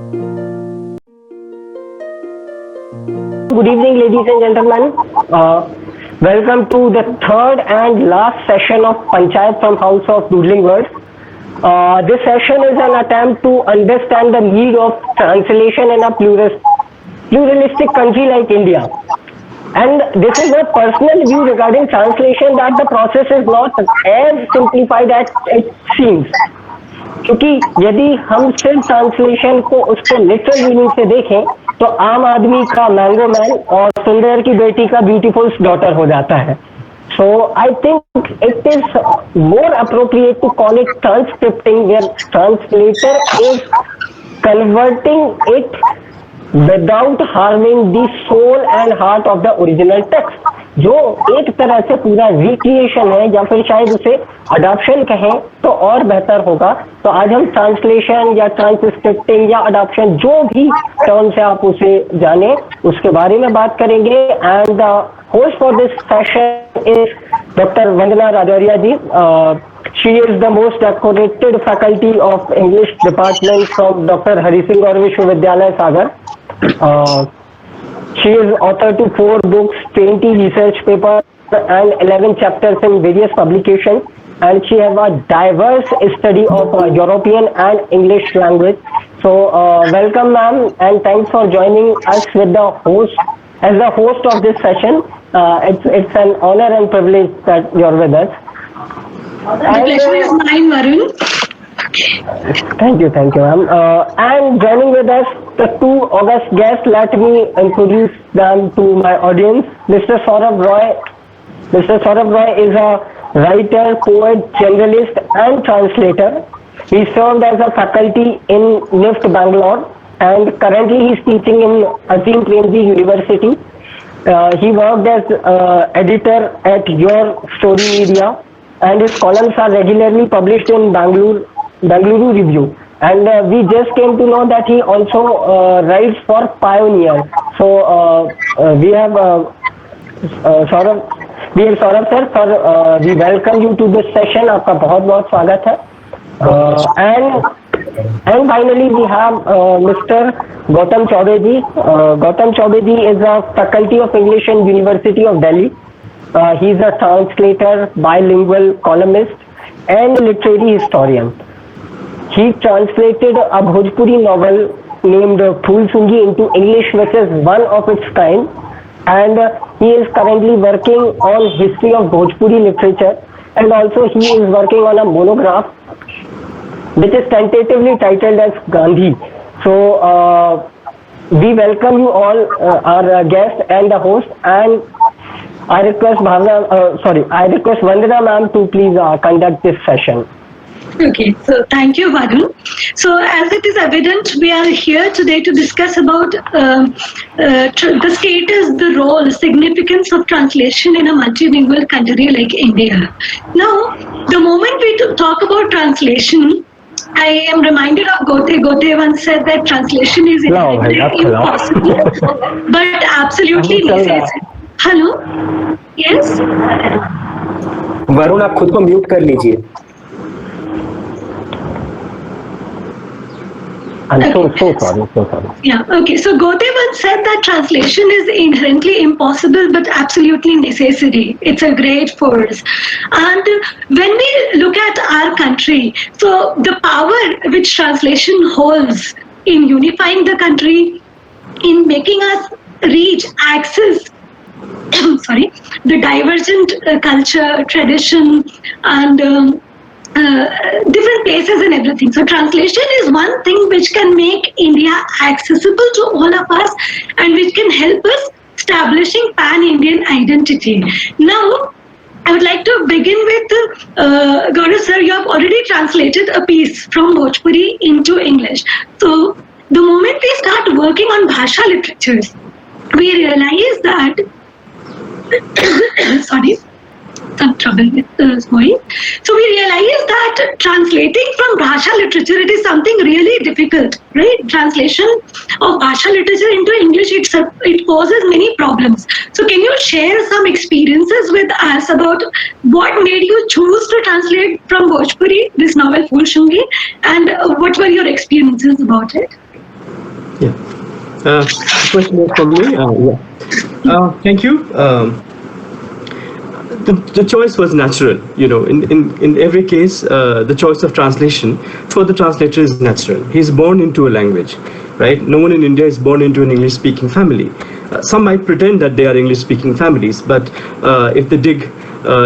Good evening, ladies and gentlemen. Welcome to the third and last session of Panchayat from House of Doodling Words. This session is an attempt to understand the need of translation in a pluralistic country like India. And this is my personal view regarding translation that the process is not as simplified as it seems. क्योंकि यदि हम सिर्फ translation को उसको literal meaning से देखें तो आम आदमी का मैंगो मैन और सुंदर की बेटी का ब्यूटीफुल डॉटर हो जाता है. So I think it is more appropriate to call it transcripting, where translator is converting it without harming the soul and heart of the original text. जो एक तरह से पूरा रिक्रिएशन है या फिर शायद उसे अडॉप्शन कहें तो और बेहतर होगा. तो आज हम ट्रांसलेशन या ट्रांसस्क्रिप्टिंग या अडॉप्शन जो भी टर्म से आप उसे जाने उसके बारे में बात करेंगे. And the host for this session is doctor Vandana Rajauria ji. She is the most accredited faculty of English department from Dr. Hari Singh Gaur Vishwavidyalaya, Sagar. She is author to 4 books, 20 research papers, and 11 chapters in various publications. And she has a diverse study of European and English language. So, welcome, ma'am, and thanks for joining us with the host as the host of this session. It's an honor and privilege that you're with us. The pleasure is mine, Varun. Thank you, ma'am. And joining with us, the 2 august guests, let me introduce them to my audience. Mr. Saurabh Roy. Mr. Saurabh Roy is a writer, poet, journalist, and translator. He served as a faculty in NIFT Bangalore, and currently he is teaching in Azim Premji University. He worked as editor at Your Story Media, and his columns are regularly published in Bangalore Review. And we just came to know that he also writes for Pioneer. So we have Saurabh sir, we welcome you to this session. आपका बहुत स्वागत है. And finally we have Mr. Gautam Chaubey ji. Gautam Chaubey ji is a faculty of English in University of Delhi. He is a translator, bilingual columnist, and literary historian. He translated a Bhojpuri novel named Phool Sungi into English, which is one of its kind. And he is currently working on history of Bhojpuri literature, and also he is working on a monograph which is tentatively titled as Gandhi. So we welcome you all, our guest and the host, and I request Vandana ma'am to please conduct this session. Okay, so thank you, Varun. So as it is evident, we are here today to discuss about the status, the role, significance of translation in a multilingual country like India. Now, the moment we talk about translation, I am reminded of Goethe. Goethe once said that translation is impossible, but absolutely necessary. Hello? Yes? Varun, आप खुद को mute कर लीजिए. I'm so sorry. Yeah, okay. So Goethe once said that translation is inherently impossible but absolutely necessary. It's a great force. And when we look at our country, so the power which translation holds in unifying the country, in making us reach, access the divergent culture, tradition, and different places and everything. So translation is one thing which can make India accessible to all of us and which can help us establishing pan-Indian identity. Now, I would like to begin with, Gaurav sir, you have already translated a piece from Bhojpuri into English. So the moment we start working on Bhasha literatures, we realize that sorry, some trouble with the voice. So we realize that translating from Bhasha literature, it is something really difficult, right? Translation of Bhasha literature into English, it poses many problems. So can you share some experiences with us about what made you choose to translate from Bhojpuri, this novel Phool Sungi, and what were your experiences about it? Question is from me. Thank you. The choice was natural. In every case, the choice of translation for the translator is natural. He's born into a language, right? No one in India is born into an English-speaking family. Some might pretend that they are English-speaking families, but if they dig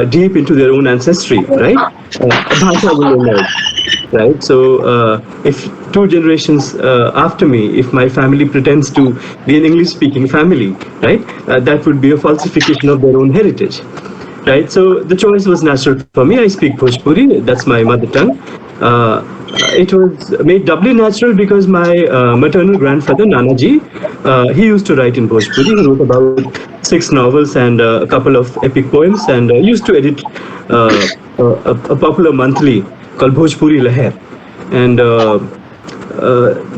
deep into their own ancestry, right, bhasha will emerge, right? So if 2 generations after me, if my family pretends to be an English-speaking family, right, that would be a falsification of their own heritage. Right, so the choice was natural for me. I speak Bhojpuri, that's my mother tongue. It was made doubly natural because my maternal grandfather, Nanaji, he used to write in Bhojpuri. He wrote about 6 novels and a couple of epic poems, and used to edit a popular monthly called Bhojpuri Leher. And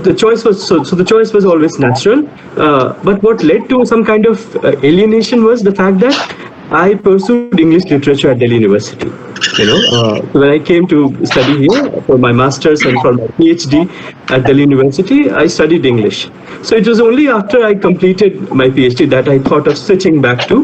the choice was so the choice was always natural. But what led to some kind of alienation was the fact that I pursued English literature at Delhi University. So when I came to study here for my master's and for my PhD at Delhi University, I studied English. So it was only after I completed my PhD that I thought of switching back to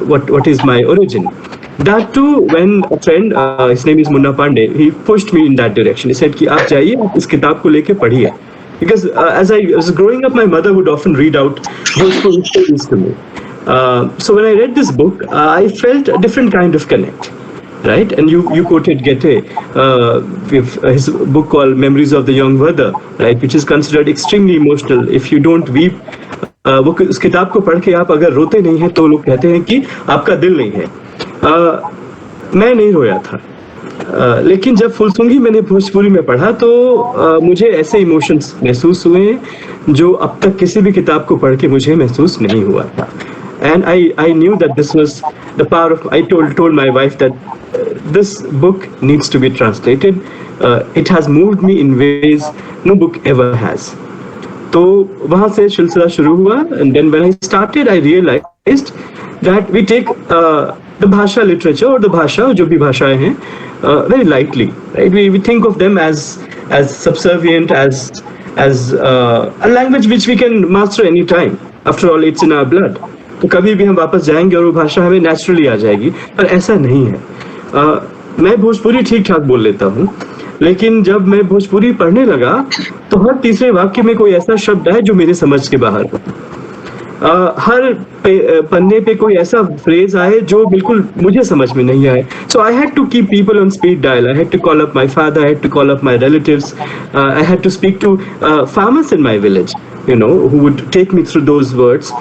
what is my origin. That too, when a friend, his name is Munna Pandey, he pushed me in that direction. He said कि आप जाइए, आप इस किताब को लेके पढ़िए. Because as I was growing up, my mother would often read out Bhojpuri stories to me. So when I read this book, I felt a different kind of connect, right? And you quoted Goethe with his book called Memories of the Young Werther, right? Which is considered extremely emotional. If you don't weep, वो उस किताब को पढ़ के आप अगर रोते नहीं हैं तो लोग कहते हैं कि आपका दिल नहीं है. मैं नहीं रोया था. लेकिन जब फुलसुंगी मैंने भोजपुरी में पढ़ा तो मुझे ऐसे इमोशंस महसूस हुए जो अब तक किसी भी किताब को पढ़ के मुझे महसूस नहीं हुआ था. And I knew that this was the power of. I told my wife that this book needs to be translated. It has moved me in ways no book ever has. तो वहाँ से सिलसिला शुरू हुआ. And then when I started, I realized that we take the bhasha literature or the bhasha, जो भी भाषाएं हैं, very lightly, right? We think of them as subservient, as a language which we can master any time. After all, it's in our blood. तो कभी भी हम वापस जाएंगे और वो भाषा हमें नेचुरली आ जाएगी, पर ऐसा नहीं है. मैं भोजपुरी ठीक ठाक बोल लेता हूँ, लेकिन जब मैं भोजपुरी पढ़ने लगा तो हर तीसरे वाक्य में कोई ऐसा शब्द है जो मेरे समझ के बाहर हो. हर पन्ने पे कोई ऐसा फ्रेज आए जो बिल्कुल मुझे समझ में नहीं आए. So I had to keep people on speed dial. I had to call up my father, I had to call up my relatives, I had to speak to farmers in my village, who would take me through those words.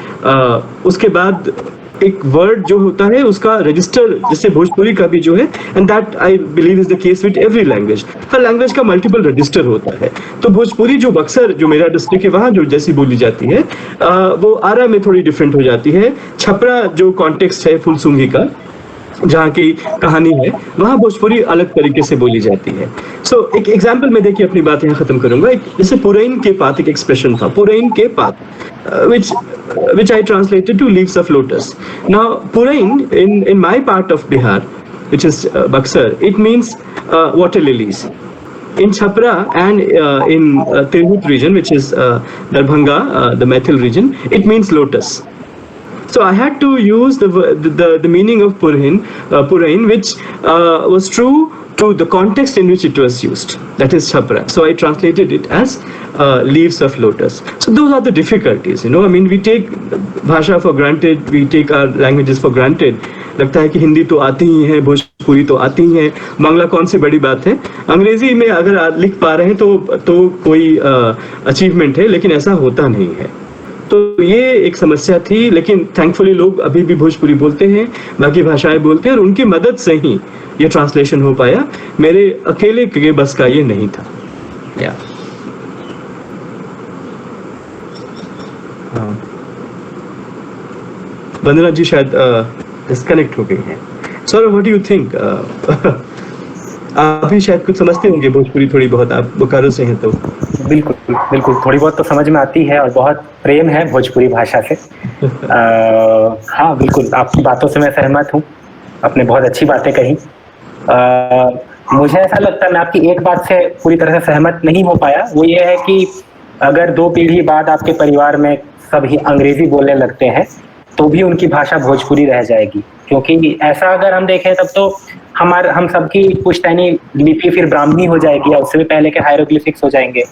उसके बाद एक word जो होता है उसका register, जैसे भोजपुरी का भी जो है, and that I believe is the case with every language. Her language का मल्टीपल रजिस्टर होता है. तो भोजपुरी जो बक्सर, जो मेरा डिस्ट्रिक्ट है, वहाँ जो जैसी बोली जाती है वो आरा में थोड़ी डिफरेंट हो जाती है. छपरा जो कॉन्टेक्स्ट है फुलसुंगी का, जहाँ की कहानी है, वहाँ भोजपुरी अलग तरीके से बोली जाती है. सो एक एग्जाम्पल में देखिए अपनी बात यहाँ खत्म करूंगा. जैसे पुरैन के पात एक एक्सप्रेशन था, पुरैन के पात, which I translated to leaves of lotus. Now Purain in my part of Bihar, which is Buxar, it means water lilies. In Chhapra and in Tirhut region, which is Darbhanga, the Maithil region, it means lotus. So I had to use the meaning of Purain, which was true to the context in which it was used. That is Chhapra. So I translated it as leaves of lotus. So those are the difficulties. I mean, we take bhasha for granted. We take our languages for granted. लगता है कि हिंदी तो आती ही है, भोजपुरी तो आती ही है, बांग्ला कौन सी बड़ी बात है. अंग्रेजी में अगर लिख पा रहे हैं तो कोई अचीवमेंट है, लेकिन ऐसा होता नहीं है. तो ये एक समस्या थी, लेकिन थैंकफुली लोग अभी भी भोजपुरी बोलते हैं, बाकी भाषाएं बोलते हैं, और उनकी मदद से ही ये ट्रांसलेशन हो पाया. मेरे अकेले के बस का ये नहीं था. वंदना जी शायद डिस्कनेक्ट हो गई हैं. Sir, what do you think? आप भी शायद कुछ समझते होंगे भोजपुरी थोड़ी बहुत, आप बोकारो से हैं तो. बिल्कुल बिल्कुल, थोड़ी बहुत तो समझ में आती है और बहुत प्रेम है भोजपुरी भाषा से. हाँ बिल्कुल, आपकी बातों से मैं सहमत हूँ. आपने बहुत अच्छी बातें कही. मुझे ऐसा लगता है, मैं आपकी एक बात से पूरी तरह से सहमत नहीं हो पाया. वो ये है कि अगर 2 पीढ़ी बाद आपके परिवार में सभी अंग्रेजी बोलने लगते हैं तो भी उनकी भाषा भोजपुरी रह जाएगी, क्योंकि ऐसा अगर हम देखें तब तो हम सबकी पुश्तैनी लिपि फिर ब्राह्मणी हो जाएगी या उससे भी पहले के हायरोग्लिफिक्स हो जाएंगे,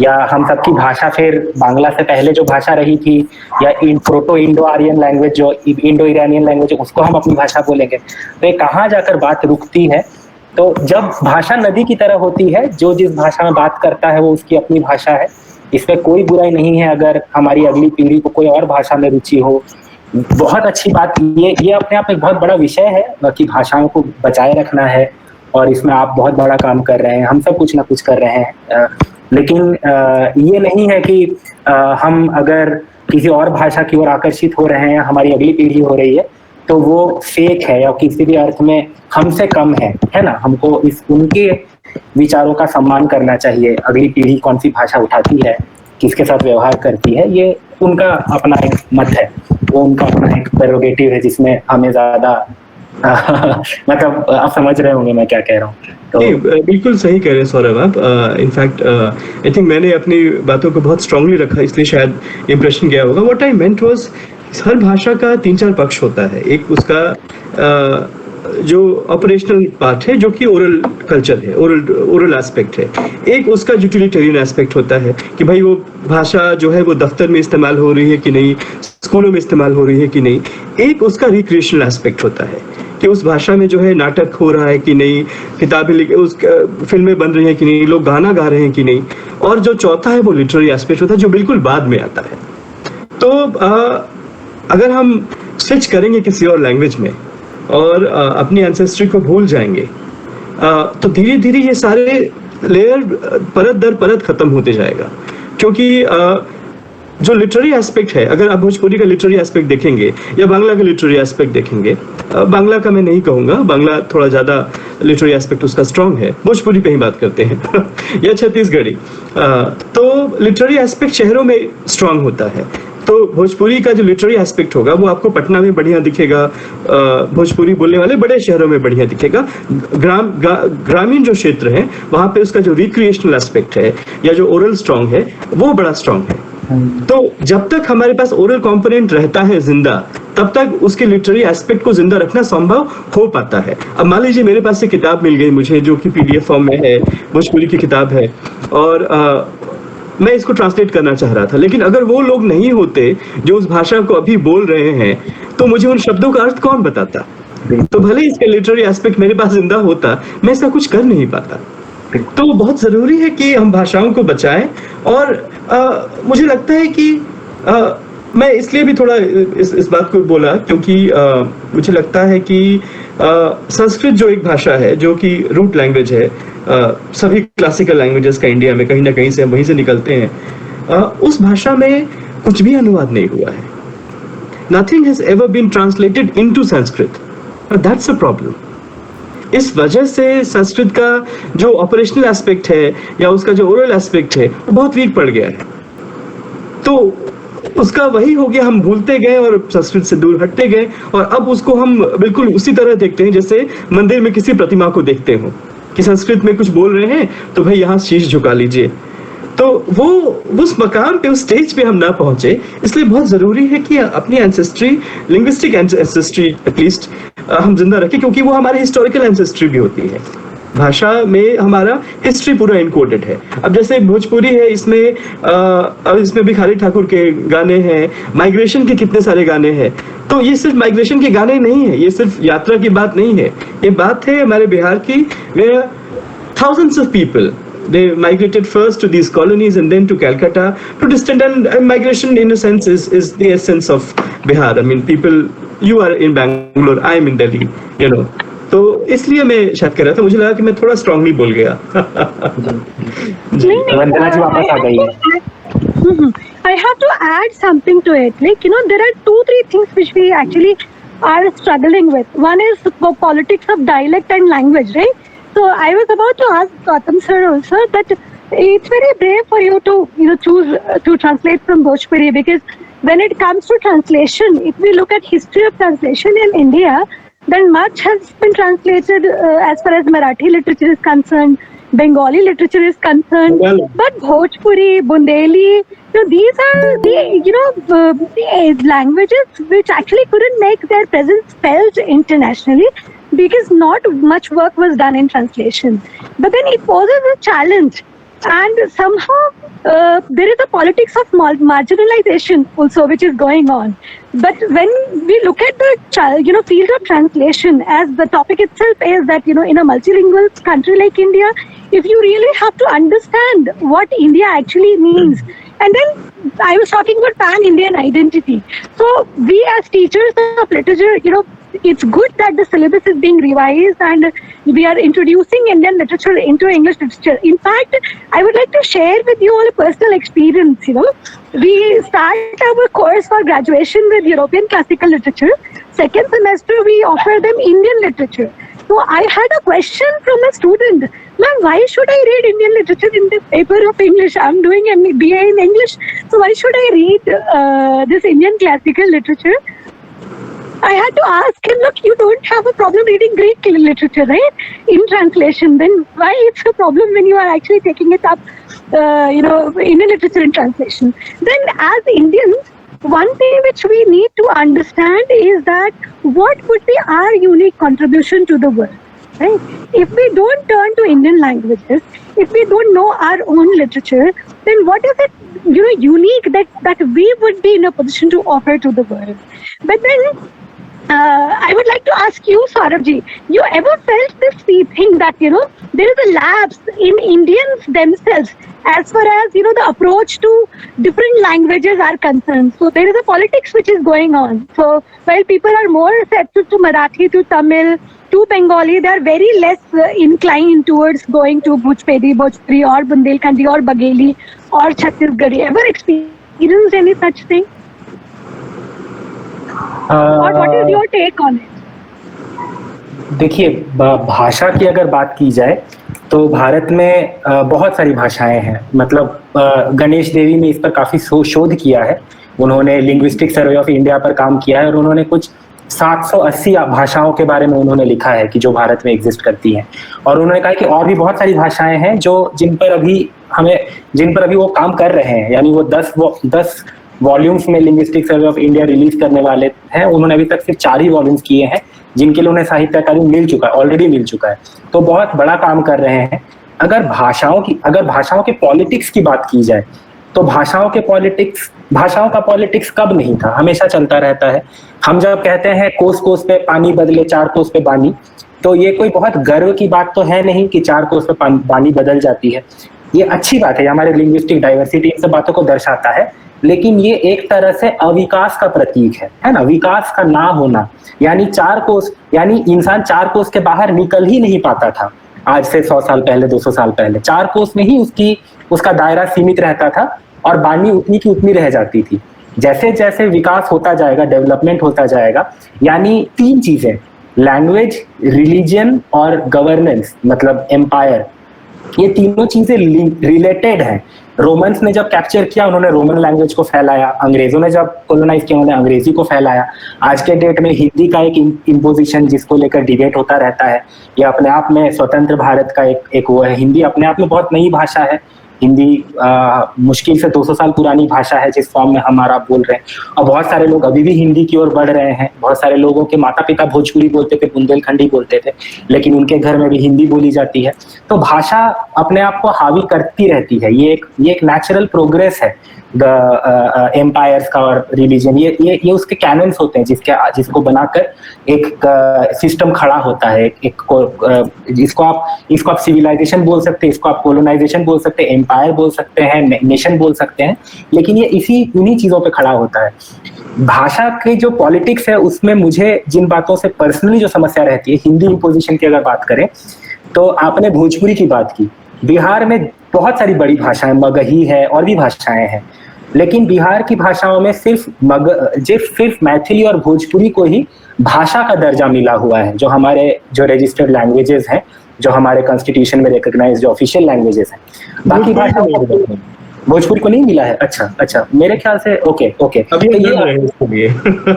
या हम सबकी भाषा फिर बांग्ला से पहले जो भाषा रही थी या प्रोटो इंडो आर्यन लैंग्वेज जो इंडो ईरानियन लैंग्वेज उसको हम अपनी भाषा बोलेंगे। तो ये कहाँ जाकर बात रुकती है? तो जब भाषा नदी की तरह होती है, जो जिस भाषा में बात करता है वो उसकी अपनी भाषा है, इसमें कोई बुराई नहीं है अगर हमारी अगली पीढ़ी को कोई और भाषा में रुचि हो। बहुत अच्छी बात, ये अपने आप में एक बहुत बड़ा विषय है कि भाषाओं को बचाए रखना है, और इसमें आप बहुत बड़ा काम कर रहे हैं, हम सब कुछ ना कुछ कर रहे हैं। लेकिन ये नहीं है कि हम अगर किसी और भाषा की ओर आकर्षित हो रहे हैं, हमारी अगली पीढ़ी हो रही है, तो वो फेक है या किसी भी अर्थ में हमसे कम है ना। हमको उनके विचारों का सम्मान करना चाहिए। अगली पीढ़ी कौन सी भाषा उठाती है, किसके साथ व्यवहार करती है, ये उनका अपना एक मत है, वो उनका अपना एक प्रेरोगेटिव है, जिसमें हमें ज्यादा मतलब आप समझ रहे होंगे मैं क्या कह रहा हूँ। तो बिल्कुल सही कह रहे हैं सौरभ आप। इनफैक्ट आई थिंक मैंने अपनी बातों को बहुत स्ट्रांगली रखा, इसलिए शायद इम्प्रेशन गया होगा। व्हाट आई मेंट वाज, हर भाषा का 3-4 पक्ष होता है। एक उसका जो ऑपरेशनल पार्ट है, जो कि ओरल कल्चर है, ओरल एस्पेक्ट है। एक उसका यूटिलिटेरियन एस्पेक्ट होता है कि भाई वो भाषा जो है वो दफ्तर में इस्तेमाल हो रही है कि नहीं, स्कूलों में इस्तेमाल हो रही है कि नहीं। एक उसका रिक्रिएशनल एस्पेक्ट होता है कि उस भाषा में जो है नाटक हो रहा है कि नहीं, किताबें उस फिल्में बन रही हैं कि नहीं, लोग गाना गा रहे हैं कि नहीं। और जो चौथा है वो लिटरेरी एस्पेक्ट होता है, जो बिल्कुल बाद में आता है। तो अगर हम स्विच करेंगे किसी और लैंग्वेज में और अपनी एंसेस्ट्री को भूल जाएंगे, तो धीरे धीरे ये सारे लेयर परत दर परत खत्म होते जाएगा। क्योंकि जो लिटरेरी एस्पेक्ट है, अगर आप भोजपुरी का लिटरेरी एस्पेक्ट देखेंगे या बांग्ला का लिटरेरी एस्पेक्ट देखेंगे, बांग्ला का मैं नहीं कहूँगा, बांग्ला थोड़ा ज़्यादा लिटरेरी एस्पेक्ट उसका स्ट्रांग है, भोजपुरी पे ही बात करते हैं या छत्तीसगढ़ी। तो लिटरेरी एस्पेक्ट शहरों में स्ट्रांग होता है, तो भोजपुरी का जो लिटरेरी एस्पेक्ट होगा वो आपको पटना में बढ़िया दिखेगा, भोजपुरी बोलने वाले बड़े शहरों में बढ़िया दिखेगा। ग्रामीण जो क्षेत्र है वहाँ पे उसका जो रिक्रिएशनल एस्पेक्ट है या जो ओरल स्ट्रांग है वो बड़ा स्ट्रांग है। तो जब तक हमारे पास ओरल कंपोनेंट रहता है जिंदा, तब तक उसके लिटरेरी एस्पेक्ट को जिंदा रखना संभव हो पाता है। अब मान लीजिए मेरे पास से किताब मिल गई मुझे, जो कि PDF फॉर्म में है, भोजपुरी की किताब है, और मैं इसको ट्रांसलेट करना चाह रहा था, लेकिन अगर वो लोग नहीं होते जो उस भाषा को अभी बोल रहे हैं, तो मुझे उन शब्दों का अर्थ कौन बताता? तो भले इसका लिटरेरी एस्पेक्ट मेरे पास जिंदा होता, मैं इसका कुछ कर नहीं पाता। तो बहुत जरूरी है कि हम भाषाओं को बचाएं। और मुझे लगता है कि मैं इसलिए भी थोड़ा इस बात को बोला, क्योंकि मुझे लगता है कि संस्कृत जो एक भाषा है, जो कि रूट लैंग्वेज है सभी क्लासिकल लैंग्वेजेस का इंडिया में, कहीं ना कहीं से हम वहीं से निकलते हैं, उस भाषा में कुछ भी अनुवाद नहीं हुआ है। Nothing has ever been translated into Sanskrit, that's a problem. इस वजह से संस्कृत का जो ऑपरेशनल एस्पेक्ट है या उसका जो ओरल एस्पेक्ट है वो बहुत वीक पड़ गया है। तो उसका वही हो गया, हम भूलते गए और संस्कृत से दूर हटते गए, और अब उसको हम बिल्कुल उसी तरह देखते हैं जैसे मंदिर में किसी प्रतिमा को देखते हो कि संस्कृत में कुछ बोल रहे हैं तो भाई यहाँ शीश झुका लीजिए। तो वो उस मकाम पे, उस स्टेज पे हम ना पहुंचे, इसलिए बहुत जरूरी है कि अपनी एंसेस्ट्री, लिंग्विस्टिक एंसेस्ट्री एटलीस्ट हम जिंदा रखें, क्योंकि वो हमारी हिस्टोरिकल एंसेस्ट्री भी होती है। भाषा में हमारा हिस्ट्री पूरा इनकोडेड है। अब जैसे भोजपुरी है, इसमें भी खाली ठाकुर के गाने हैं, माइग्रेशन के कितने सारे गाने हैं। तो ये सिर्फ माइग्रेशन के गाने नहीं है, ये सिर्फ यात्रा की बात नहीं है, ये बात है हमारे बिहार की, where thousands of people they migrated first to these colonies and then to Calcutta to distant, and migration in a sense is the essence of Bihar. I mean, people, you are in Bangalore, I am in Delhi, you know. तो इसलिए मैं शायद कह रहा था, मुझे लगा कि मैं थोड़ा स्ट्रांगली बोल गया। वंदना जी वापस आ गई है। I have to add something to it. Like, you know, there are 2-3 things which we actually are struggling with. One is the politics of dialect and language, right? So I was about to ask Gautam sir also that it's very brave for you to, you know, choose to translate from Bhojpuri, because when it comes to translation, if we look at history of translation in India, then much has been translated as far as Marathi literature is concerned. Bengali literature is concerned, but Bhojpuri, Bundeli, these are the languages which actually couldn't make their presence felt internationally because not much work was done in translation. But then it poses a challenge, and somehow there is a politics of marginalization also which is going on. But when we look at the field of translation, as the topic itself is that in a multilingual country like India, if you really have to understand what India actually means, and then I was talking about pan-Indian identity. So we as teachers of literature, it's good that the syllabus is being revised and we are introducing Indian literature into English literature. In fact, I would like to share with you all a personal experience. We start our course for graduation with European classical literature. Second semester, we offer them Indian literature. So I had a question from a student. Ma'am, why should I read Indian literature in the paper of English? I'm doing a BA in English. So why should I read this Indian classical literature? I had to ask him, look, you don't have a problem reading Greek literature, right? In translation, then why it's a problem when you are actually taking it up, Indian literature in translation? Then as Indians, one thing which we need to understand is that what would be our unique contribution to the world, right? If we don't turn to Indian languages, if we don't know our own literature, then what is it, unique that we would be in a position to offer to the world? But then, I would like to ask you, Saurabh-ji, you ever felt this thing that, there is a lapse in Indians themselves as far as, the approach to different languages are concerned? So there is a politics which is going on. So while people are more receptive to Marathi, to Tamil, to Bengali, they are very less inclined towards going to Bhojpuri or Bundelkhandi or Bagheli or Chhattisgarhi. Ever experienced any such thing? और what is your take on it? देखिए, भाषा की अगर बात की जाए तो भारत में बहुत सारी भाषाएं हैं. मतलब गणेश देवी ने इस पर काफी शोध किया है. उन्होंने लिंग्विस्टिक सर्वे ऑफ इंडिया पर काम किया है और उन्होंने कुछ 780 भाषाओं के बारे में उन्होंने लिखा है कि जो भारत में एग्जिस्ट करती हैं. और उन्होंने कहा कि और भी बहुत सारी भाषाएं हैं जिन पर अभी वो काम कर रहे हैं. यानी वो 10 वॉल्यूम्स में linguistic survey of India release करने वाले हैं. उन्होंने अभी तक सिर्फ 4 ही वॉल्यूम्स किए हैं जिनके लिए उन्हें साहित्य अकादमी ऑलरेडी मिल चुका है. तो बहुत बड़ा काम कर रहे हैं. अगर भाषाओं के पॉलिटिक्स की बात की जाए तो भाषाओं का पॉलिटिक्स कब नहीं था, हमेशा चलता रहता है. हम जब कहते हैं कोस कोस पे पानी बदले 4 कोस पे बानी, तो ये कोई बहुत गर्व की बात तो है नहीं कि 4 कोस पे बानी बदल जाती है. ये अच्छी बात है, हमारे लिंग्विस्टिक डाइवर्सिटी इन सब बातों को दर्शाता है. लेकिन ये एक तरह से अविकास का प्रतीक है ना, विकास का ना होना. यानी 4 कोस, यानी इंसान 4 कोस के बाहर निकल ही नहीं पाता था आज से 100 साल पहले, 200 साल पहले. 4 कोस में ही उसका दायरा सीमित रहता था और बानी उतनी की उतनी रह जाती थी. जैसे जैसे विकास होता जाएगा, डेवलपमेंट होता जाएगा, यानी 3 चीजें, लैंग्वेज, रिलीजन और गवर्नेंस, मतलब एम्पायर, ये तीनों चीजें रिलेटेड हैं. रोमन्स ने जब कैप्चर किया उन्होंने रोमन लैंग्वेज को फैलाया, अंग्रेजों ने जब कॉलोनाइज किया उन्होंने अंग्रेजी को फैलाया. आज के डेट में हिंदी का एक इम्पोजिशन जिसको लेकर डिबेट होता रहता है, ये अपने आप में स्वतंत्र भारत का एक वो है. हिंदी अपने आप में बहुत नई भाषा है. हिंदी मुश्किल से 200 साल पुरानी भाषा है जिस फॉर्म में हमारा बोल रहे हैं. और बहुत सारे लोग अभी भी हिंदी की ओर बढ़ रहे हैं. बहुत सारे लोगों के माता पिता भोजपुरी बोलते थे, बुंदेलखंडी बोलते थे, लेकिन उनके घर में भी हिंदी बोली जाती है. तो भाषा अपने आप को हावी करती रहती है. ये एक नेचुरल प्रोग्रेस है एम्पायर्स का और रिलीजन. ये उसके कैनन्स होते हैं जिसको बनाकर एक सिस्टम खड़ा होता है. इसको आप सिविलाइजेशन बोल सकते हैं, इसको आप कोलोनाइजेशन बोल सकते हैं, एम्पायर बोल सकते हैं, नेशन बोल सकते हैं. लेकिन ये इन्हीं चीजों पे खड़ा होता है. भाषा की जो पॉलिटिक्स है उसमें मुझे जिन बातों से पर्सनली जो समस्या रहती है, हिंदी इम्पोजिशन की अगर बात करें तो आपने भोजपुरी की बात की. बिहार में बहुत सारी बड़ी भाषाएं, मगही है और भी भाषाएं हैं, लेकिन बिहार की भाषाओं में सिर्फ मैथिली और भोजपुरी को ही भाषा का दर्जा मिला हुआ है, जो हमारे जो रजिस्टर्ड लैंग्वेजेस हैं, जो हमारे कॉन्स्टिट्यूशन में रिकॉग्नाइज्ड जो ऑफिशियल लैंग्वेजेस हैं. बाकी भाषा भोजपुरी को नहीं मिला है. अच्छा, मेरे ख्याल से ओके अभी तो ये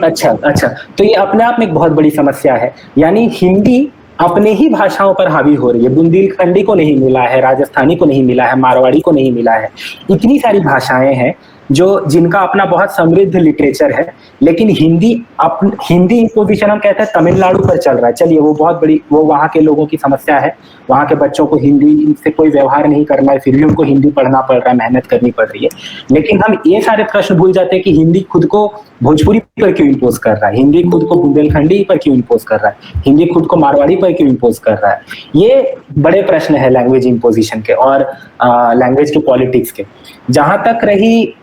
अच्छा, तो ये अपने आप में एक बहुत बड़ी समस्या है. यानी हिंदी अपने ही भाषाओं पर हावी हो रही है। बुंदेलखंडी को नहीं मिला है, राजस्थानी को नहीं मिला है, मारवाड़ी को नहीं मिला है। इतनी सारी भाषाएं हैं जो जिनका अपना बहुत समृद्ध लिटरेचर है, लेकिन हिंदी इम्पोजिशन हम कहते हैं तमिलनाडु पर चल रहा है। चलिए वो बहुत बड़ी, वो वहाँ के लोगों की समस्या है, वहाँ के बच्चों को हिंदी से कोई व्यवहार नहीं करना है, फिर भी उनको हिंदी पढ़ना पड़ रहा है, मेहनत करनी पड़ रही है। लेकिन हम ये सारे प्रश्न भूल जाते हैं कि हिंदी खुद को भोजपुरी पर क्यों इम्पोज कर रहा है, हिंदी खुद को बुंदेलखंडी पर क्यों इम्पोज कर रहा है, हिंदी खुद को मारवाड़ी पर क्यों इम्पोज कर रहा है। ये बड़े प्रश्न है लैंग्वेज इम्पोजिशन के और लैंग्वेज के पॉलिटिक्स के। जहां तक रही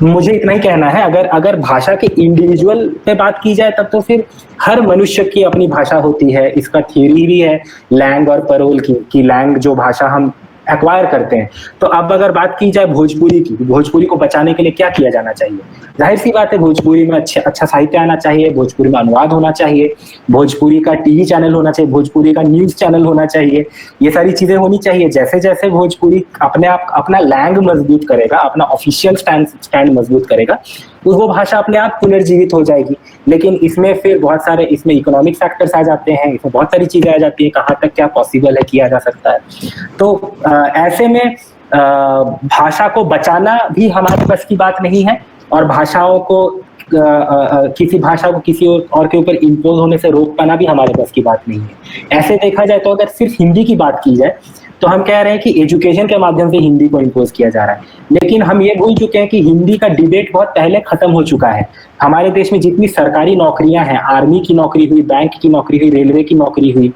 मुझे इतना ही कहना है, अगर भाषा के इंडिविजुअल पे बात की जाए तब तो फिर हर मनुष्य की अपनी भाषा होती है। इसका थ्योरी भी है लैंग और परोल की लैंग जो भाषा हम एक्वायर करते हैं। तो अब अगर बात की जाए भोजपुरी की, भोजपुरी को बचाने के लिए क्या किया जाना चाहिए? जाहिर सी बात है भोजपुरी में अच्छा साहित्य आना चाहिए, भोजपुरी में अनुवाद होना चाहिए, भोजपुरी का टीवी चैनल होना चाहिए, भोजपुरी का न्यूज चैनल होना चाहिए। ये सारी चीजें होनी चाहिए। जैसे जैसे भोजपुरी अपने आप अपना लैंग मजबूत करेगा, अपना ऑफिशियल स्टैंड मजबूत करेगा, वो भाषा अपने आप पुनर्जीवित हो जाएगी। लेकिन इसमें फिर बहुत सारे इसमें इकोनॉमिक फैक्टर्स आ जाते हैं, इसमें बहुत सारी चीजें आ जाती है, कहाँ तक क्या पॉसिबल है, किया जा सकता है। तो ऐसे में भाषा को बचाना भी हमारे बस की बात नहीं है, और भाषाओं को किसी भाषा को किसी और के ऊपर इम्पोज होने से रोक पाना भी हमारे बस की बात नहीं है। ऐसे देखा जाए तो अगर सिर्फ हिंदी की बात की जाए तो हम कह रहे हैं कि एजुकेशन के माध्यम से हिंदी को इम्पोज किया जा रहा है, लेकिन हम ये भूल चुके हैं कि हिंदी का डिबेट बहुत पहले खत्म हो चुका है। हमारे देश में जितनी सरकारी नौकरियां हैं, आर्मी की नौकरी हुई, बैंक की नौकरी हुई, रेलवे की नौकरी हुई,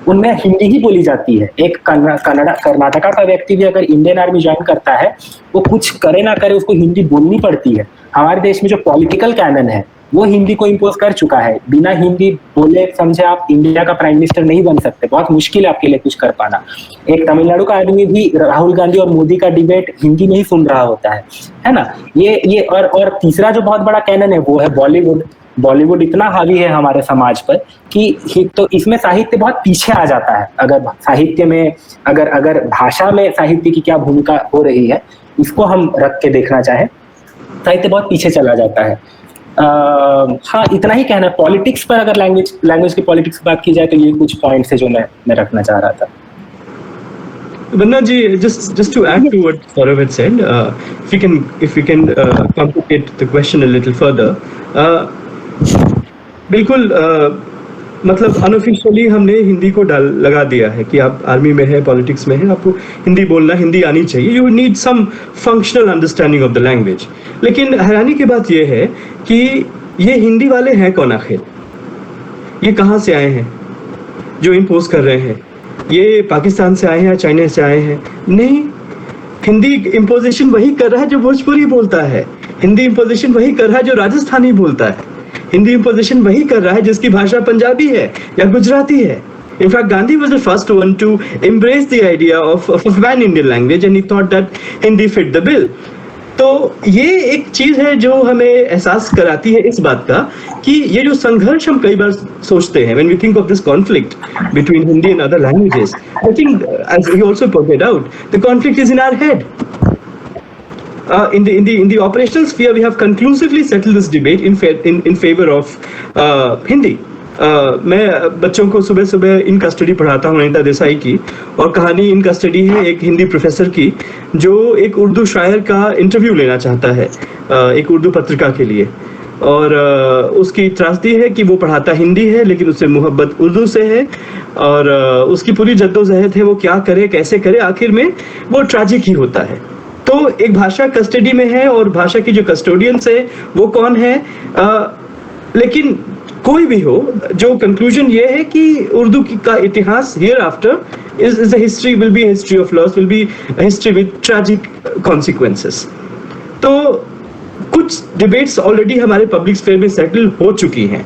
उनमें हिंदी ही बोली जाती है। एक कर्नाटका का व्यक्ति भी अगर इंडियन आर्मी ज्वाइन करता है, वो कुछ करे ना करे उसको हिंदी बोलनी पड़ती है। हमारे देश में जो पॉलिटिकल कैनन है वो हिंदी को इम्पोज कर चुका है। बिना हिंदी बोले समझे आप इंडिया का प्राइम मिनिस्टर नहीं बन सकते, बहुत मुश्किल है आपके लिए कुछ कर पाना। एक तमिलनाडु का आदमी भी राहुल गांधी और मोदी का डिबेट हिंदी में ही सुन रहा होता है ना। ये और तीसरा जो बहुत बड़ा कैनन है वो है बॉलीवुड। बॉलीवुड इतना हावी है हमारे समाज पर कि तो इसमें साहित्य बहुत पीछे आ जाता है। अगर साहित्य में अगर भाषा में साहित्य की क्या भूमिका हो रही है, इसको हम रख के देखना चाहे, साहित्य बहुत पीछे चला जाता है। हाँ, इतना ही कहना है। पॉलिटिक्स पर अगर लैंग्वेज की पॉलिटिक्स की बात की जाए तो ये कुछ पॉइंट्स है जो मैं रखना चाह रहा था। Vanna ji, just to add to what Saurav had said, if we can complicate the question a little further, बिल्कुल मतलब अनऑफिशियली हमने हिंदी को लगा दिया है कि आप आर्मी में है, पॉलिटिक्स में है, आपको हिंदी बोलना, हिंदी आनी चाहिए, you need some functional understanding of the language. लेकिन हैरानी की बात यह है कि ये हिंदी वाले हैं कौन आखिर? ये कहाँ से आए हैं जो इम्पोज कर रहे हैं? ये पाकिस्तान से आए हैं या चाइना से आए हैं? नहीं, हिंदी इम्पोजिशन वही कर रहा है जो भोजपुरी बोलता है, हिंदी इम्पोजिशन वही कर रहा है जो राजस्थानी बोलता है, हिंदी इम्पोजिशन वही कर रहा है जिसकी भाषा पंजाबी है या गुजराती है। In fact, Gandhi was the first one to embrace the idea of a pan-Indian language, and he thought that Hindi fit the bill. तो ये एक चीज है जो हमें एहसास कराती है इस बात का कि ये जो संघर्ष हम कई बार सोचते हैं, when we think of this conflict between Hindi and other languages, I think, as he also pointed out, the conflict is in our head. In the operational sphere, we have conclusively settled this debate in favor of Hindi. मैं बच्चों को सुबह सुबह इन custody पढ़ाता हूँ अनीता देसाई की, और कहानी इन कस्टडी है एक हिंदी प्रोफेसर की जो एक उर्दू शायर का इंटरव्यू लेना चाहता है एक उर्दू पत्रिका के लिए, और उसकी त्रासदी है कि वो पढ़ाता हिंदी है लेकिन उससे मोहब्बत उर्दू से है, और उसकी पूरी जद्दोजहद है वो क्या करे कैसे करे, आखिर में वो ट्रैजिक ही होता है। तो एक भाषा कस्टडी में है और भाषा की जो कस्टोडियंस है वो कौन है? लेकिन कोई भी हो, जो कंक्लूजन ये है कि उर्दू का इतिहास here after is a history, will be history of loss, will be history with tragic consequences. तो कुछ डिबेट्स ऑलरेडी हमारे पब्लिक स्फेयर में सेटल हो चुकी हैं।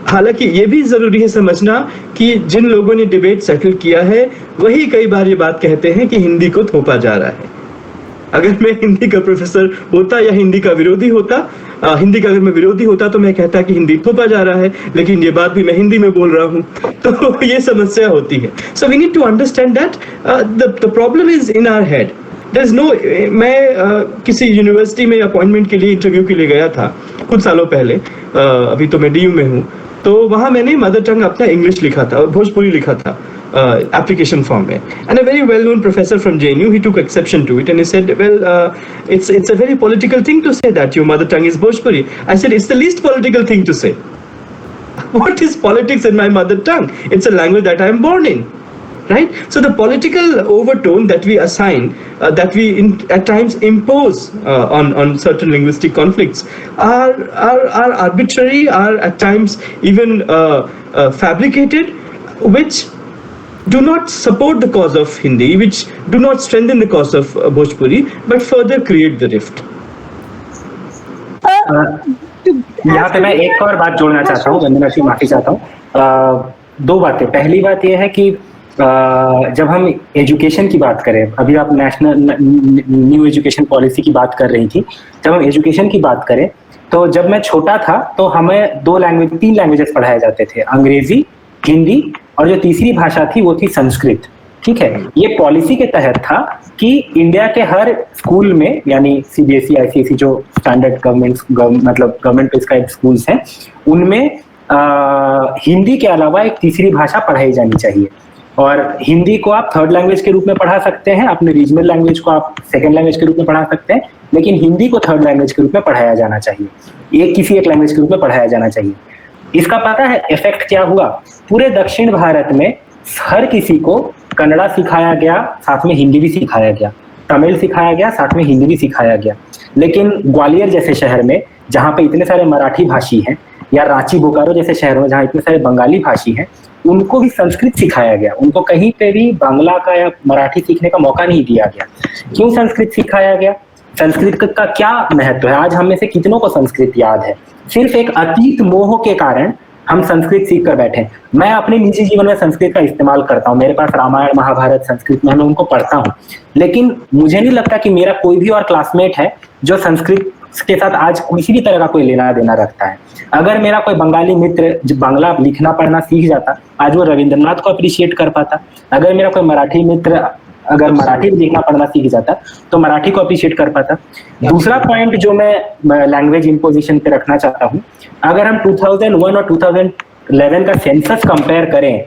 हालांकि ये भी जरूरी है समझना कि जिन लोगों ने डिबेट सेटल किया है वही कई बार ये बात कहते हैं कि हिंदी को थोपा जा रहा है। अगर मैं हिंदी का प्रोफेसर होता या हिंदी का विरोधी होता, हिंदी का अगर मैं विरोधी होता तो मैं कहता कि हिंदी थोपा जा रहा है, लेकिन ये बात भी मैं हिंदी में बोल रहा हूँ, तो ये समस्या होती है। So we need to understand that the problem is in our head. There is no, मैं किसी यूनिवर्सिटी में अपॉइंटमेंट के लिए इंटरव्यू के लिए गया था कुछ सालों पहले, अभी तो मैं DU में हूँ, तो वहाँ मैंने मदर टंग अपना इंग्लिश लिखा था और भोजपुरी लिखा था application form में. And a very well-known professor from JNU, he took exception to it and he said, well, it's a very political thing to say that your mother tongue is Bhojpuri. I said, it's the least political thing to say. What is politics in my mother tongue? It's a language that I am born in. Right? So the political overtone that we assign, that we at times impose on certain linguistic conflicts are arbitrary, are at times even fabricated, which do not support the cause of Hindi, which do not strengthen the cause of Bhojpuri, but further create the rift. यहाँ पे मैं एक और बात जोड़ना चाहता हूँ, वंदना जी, माफी चाहता हूँ. दो बातें. पहली बात यह है कि जब हम एजुकेशन की बात करें, अभी आप नेशनल न्यू एजुकेशन पॉलिसी की बात कर रही थी, जब हम एजुकेशन की बात करें तो जब मैं छोटा था तो हमें 3 लैंग्वेजेस पढ़ाए जाते थे, अंग्रेजी, हिंदी और जो तीसरी भाषा थी वो थी संस्कृत. ठीक है, ये पॉलिसी के तहत था कि इंडिया के हर स्कूल में, यानी CBSE ICSE जो स्टैंडर्ड गवर्नमेंट प्रिस्क्राइब्ड स्कूल्स हैं, उनमें हिंदी के अलावा एक तीसरी भाषा पढ़ाई जानी चाहिए. और हिंदी को आप थर्ड लैंग्वेज के रूप में पढ़ा सकते हैं, अपने रीजनल लैंग्वेज को आप सेकंड लैंग्वेज के रूप में पढ़ा सकते हैं, लेकिन हिंदी को थर्ड लैंग्वेज के रूप में पढ़ाया जाना चाहिए, किसी एक लैंग्वेज के रूप में पढ़ाया जाना चाहिए. इसका पता है इफेक्ट क्या हुआ? पूरे दक्षिण भारत में हर किसी को कन्नड़ा सिखाया गया, साथ में हिंदी भी सिखाया गया, तमिल सिखाया गया, साथ में हिंदी भी सिखाया गया. लेकिन ग्वालियर जैसे शहर में जहाँ पे इतने सारे मराठी भाषी हैं, या रांची बोकारो जैसे शहरों में जहाँ इतने सारे बंगाली भाषी हैं, उनको भी संस्कृत सिखाया गया. उनको कहीं पे भी बांग्ला का या मराठी सीखने का मौका नहीं दिया गया. क्यों संस्कृत सिखाया गया? संस्कृत का क्या महत्व है? आज हम में से कितनों को संस्कृत याद है? सिर्फ एक अतीत मोह के कारण हम संस्कृत सीख कर बैठे. मैं अपने निजी जीवन में संस्कृत का इस्तेमाल करता हूँ, मेरे पास रामायण महाभारत संस्कृत में, मैं उनको पढ़ता हूँ, लेकिन मुझे नहीं लगता कि मेरा कोई भी और क्लासमेट है जो संस्कृत के साथ आज किसी भी तरह का कोई लेना देना रखता है. अगर मेरा कोई बंगाली मित्र जो बांग्ला लिखना पढ़ना सीख जाता, आज वो रविंद्रनाथ को अप्रिशिएट कर पाता. अगर मेरा कोई मराठी मित्र अगर मराठी लिखना पढ़ना सीख जाता तो मराठी को अप्रिशिएट कर पाता. दूसरा पॉइंट जो मैं लैंग्वेज इम्पोजिशन पे रखना चाहता हूँ, अगर हम 2001 और 2011 का सेंसस कंपेयर करें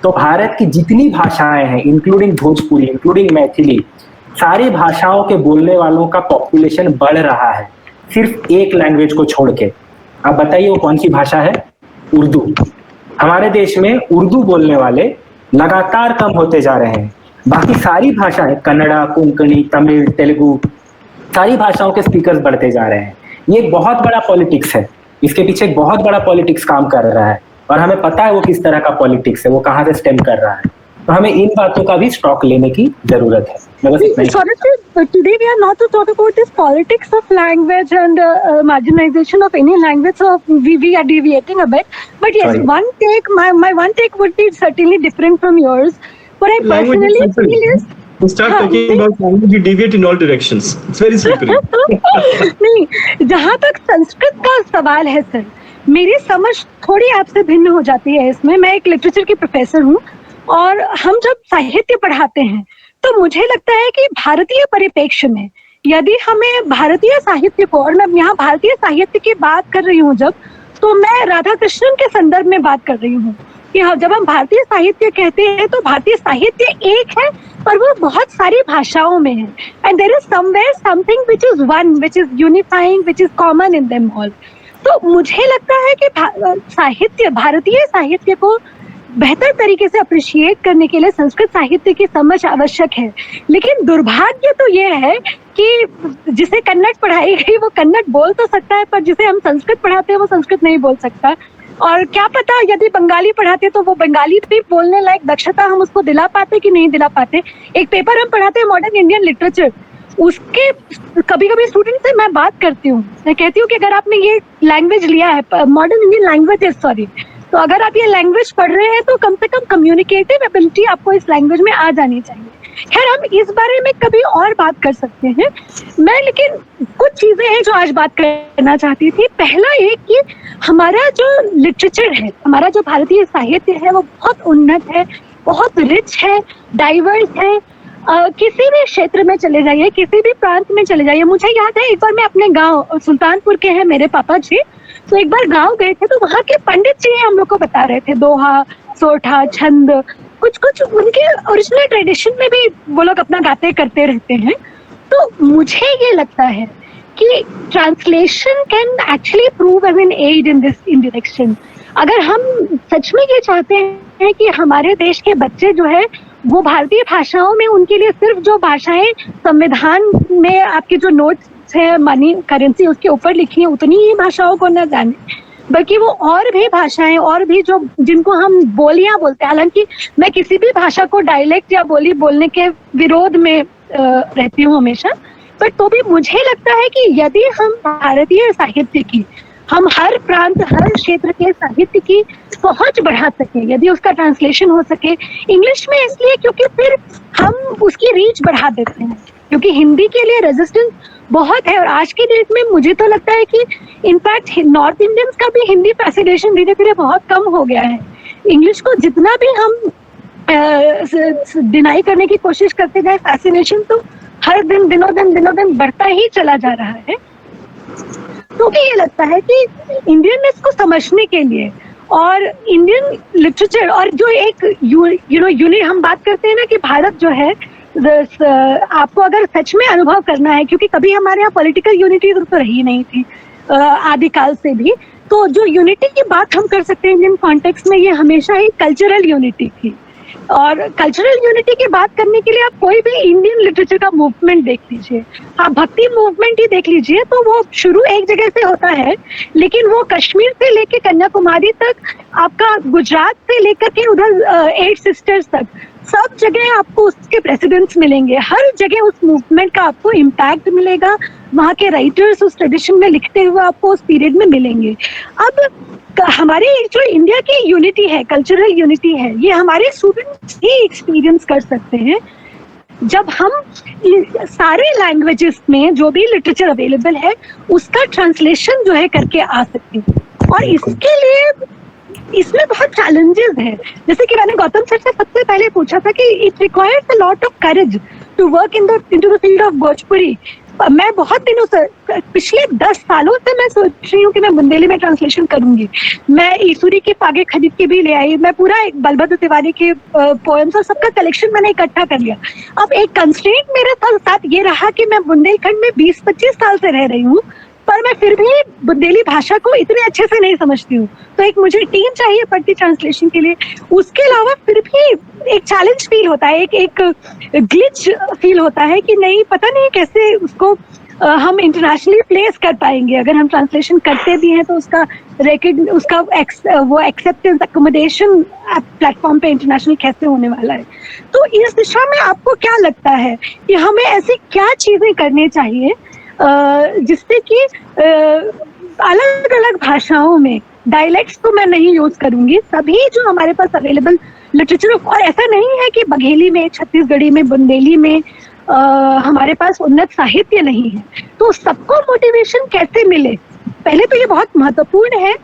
तो भारत की जितनी भाषाएं हैं, इंक्लूडिंग भोजपुरी, इंक्लूडिंग मैथिली, सारी भाषाओं के बोलने वालों का पॉपुलेशन बढ़ रहा है, सिर्फ एक लैंग्वेज को छोड़ के. अब बताइए वो कौन सी भाषा है? उर्दू. हमारे देश में उर्दू बोलने वाले लगातार कम होते जा रहे हैं. बाकी सारी भाषाएं, कन्नड़ा, कोंकणी, तमिल, तेलुगु, सारी भाषाओं के स्पीकर्स बढ़ते जा रहे हैं. ये एक बहुत बड़ा पॉलिटिक्स है, इसके पीछे एक बहुत बड़ा पॉलिटिक्स काम कर रहा है, और हमें पता है वो किस तरह का पॉलिटिक्स है, वो कहाँ से स्टेम कर रहा है. तो हमें इन बातों का भी स्टॉक लेने की जरूरत है. Today we are not to talk about this politics of language and marginalization of any language, so we are deviating a bit. But yes, my one take would be certainly different from yours. What I personally feel is, you start talking about language, you deviate in all directions. It's very slippery. नहीं, जहाँ तक संस्कृत का सवाल है sir, मेरी समझ थोड़ी आपसे भिन्न हो जाती है इसमें. मैं एक लिटरेचर की प्रोफेसर हूँ, और हम जब साहित्य पढ़ाते हैं तो मुझे लगता है कि भारतीय परिप्रेक्ष्य में यदि हमें भारतीय साहित्य को, और मैं यहाँ भारतीय साहित्य की बात कर रही हूँ जब, तो मैं राधा कृष्णन के संदर्भ में बात कर रही हूँ कि जब हम भारतीय साहित्य कहते हैं तो भारतीय साहित्य एक है, पर वो बहुत सारी भाषाओं में है. And there is somewhere something which is one, which is unifying, which is common in them all. तो मुझे लगता है कि साहित्य, भारतीय साहित्य को बेहतर तरीके से अप्रिशिएट करने के लिए संस्कृत साहित्य की समझ आवश्यक है. लेकिन दुर्भाग्य तो ये है कि जिसे कन्नड़ पढ़ाई गई वो कन्नड़ बोल तो सकता है, पर जिसे हम संस्कृत पढ़ाते हैं वो संस्कृत नहीं बोल सकता. और क्या पता यदि बंगाली पढ़ाते तो वो बंगाली भी बोलने लायक दक्षता हम उसको दिला पाते कि नहीं दिला पाते. एक पेपर हम पढ़ाते हैं मॉडर्न इंडियन लिटरेचर, उसके कभी कभी स्टूडेंट से मैं बात करती हूँ, मैं कहती हूँ कि अगर आपने ये लैंग्वेज लिया है, मॉडर्न इंडियन लैंग्वेज, सॉरी, तो अगर आप ये लैंग्वेज पढ़ रहे हैं तो कम से कम कम्युनिकेटिव एबिलिटी आपको इस लैंग्वेज में आ जानी चाहिए. खैर, हम इस बारे में कभी और बात कर सकते हैं. मैं लेकिन कुछ चीजें हैं जो आज बात करना चाहती थी. पहला ये कि हमारा जो लिटरेचर है, हमारा जो भारतीय साहित्य है, वो बहुत उन्नत है, बहुत रिच है, डाइवर्स है. किसी भी क्षेत्र में चले जाइए, किसी भी प्रांत में चले जाइए। मुझे याद है एक बार मैं अपने गांव सुल्तानपुर के हैं मेरे पापा जी, तो एक बार गांव गए थे तो वहाँ के पंडित जी हम लोग को बता रहे थे दोहा, सोठा, छंद, कुछ कुछ उनके ओरिजिनल ट्रेडिशन में भी वो लोग अपना गाते करते रहते हैं। तो मुझे ये लगता है कि translation can actually prove as an aid in this in direction. अगर हम सच में ये चाहते हैं कि हमारे देश के बच्चे जो है वो भारतीय भाषाओं में, उनके लिए सिर्फ जो भाषाएं संविधान में आपके जो नोट्स है मनी करेंसी उसके ऊपर लिखी है उतनी ही भाषाओं को न जाने, बल्कि वो और भी भाषाएं और भी जो जिनको हम बोलियां बोलते हैं, हालांकि मैं किसी भी भाषा को डायलेक्ट या बोली बोलने के विरोध में रहती हूँ हमेशा, बट तो भी मुझे लगता है कि यदि हम भारतीय साहित्य की, हम हर प्रांत हर क्षेत्र के साहित्य की पहुंच बढ़ा सके, यदि उसका ट्रांसलेशन हो सके इंग्लिश में, इसलिए क्योंकि फिर हम उसकी रीच बढ़ा देते हैं, क्योंकि हिंदी के लिए रेजिस्टेंस बहुत है। और आज की डेट में मुझे तो लगता है कि इनफैक्ट नॉर्थ इंडियंस का भी हिंदी फैसिनेशन धीरे धीरे बहुत कम हो गया है। इंग्लिश को जितना भी हम डिनाई करने की कोशिश करते गए, फैसिनेशन तो हर दिन दिनों दिन बढ़ता ही चला जा रहा है। तो भी ये लगता है कि इंडियननेस को समझने के लिए और इंडियन लिटरेचर और जो एक यूनिट हम बात करते हैं ना कि भारत जो है, आपको अगर सच में अनुभव करना है, क्योंकि कभी हमारे यहाँ पॉलिटिकल यूनिटी तो रही नहीं थी आदिकाल से भी, तो जो यूनिटी की बात हम कर सकते हैं इंडियन कॉन्टेक्स्ट में, ये हमेशा ही कल्चरल यूनिटी थी। और कल्चरल यूनिटी की बात करने के लिए आप कोई भी इंडियन लिटरेचर का मूवमेंट देख लीजिए, आप भक्ति मूवमेंट ही देख लीजिए, तो वो शुरू एक जगह से होता है, लेकिन वो कश्मीर से लेके कन्याकुमारी तक, आपका गुजरात से लेकर के उधर 8 सिस्टर्स तक, सब जगह आपको उसके प्रेसिडेंट्स मिलेंगे, हर जगह उस मूवमेंट का आपको इम्पैक्ट मिलेगा, वहाँ के राइटर्स उस ट्रेडिशन में लिखते हुए आपको उस पीरियड में मिलेंगे। अब हमारी जो इंडिया की यूनिटी है, कल्चरल यूनिटी है, ये हमारे स्टूडेंट्स ही एक्सपीरियंस कर सकते हैं जब हम सारे लैंग्वेजेस में जो भी लिटरेचर अवेलेबल है उसका ट्रांसलेशन जो है करके आ सकते हैं। और इसके लिए इसमें बहुत चैलेंजेस हैं, जैसे कि मैंने गौतम सर से सबसे पहले पूछा था कि it requires a lot of courage to work into the field of Bhojpuri. मैं बहुत दिनों से, पिछले 10 सालों से मैं सोच रही हूँ कि मैं बुंदेली में ट्रांसलेशन करूंगी। मैं ईसुरी के पागे खरीद के भी ले आई, मैं पूरा एक बलभद्र तिवारी के पोएम्स और सबका कलेक्शन मैंने इकट्ठा कर लिया। अब एक कंस्ट्रेंट मेरे साथ ये रहा कि मैं बुंदेलखंड में 20-25 साल से रह रही हूँ, पर मैं फिर भी बुंदेली भाषा को इतने अच्छे से नहीं समझती हूँ, तो एक मुझे टीम चाहिए पड़ती ट्रांसलेशन के लिए। उसके अलावा फिर भी एक चैलेंज फील होता है, एक ग्लिच फील होता है कि नहीं, पता नहीं कैसे उसको हम इंटरनेशनली प्लेस कर पाएंगे। अगर हम ट्रांसलेशन करते भी हैं तो उसका वो एक्सेप्टेंस अकोमोडेशन प्लेटफॉर्म पे इंटरनेशनल कैसे होने वाला है। तो इस दिशा में आपको क्या लगता है कि हमें ऐसी क्या चीजें करनी चाहिए जिससे कि अलग अलग भाषाओं में, डायलेक्ट्स तो मैं नहीं यूज करूंगी, सभी जो हमारे पास अवेलेबल लिटरेचर, और ऐसा नहीं है कि बघेली में, छत्तीसगढ़ी में, बुंदेली में हमारे पास उन्नत साहित्य नहीं है, तो सबको मोटिवेशन कैसे मिले, पहले तो ये बहुत महत्वपूर्ण है,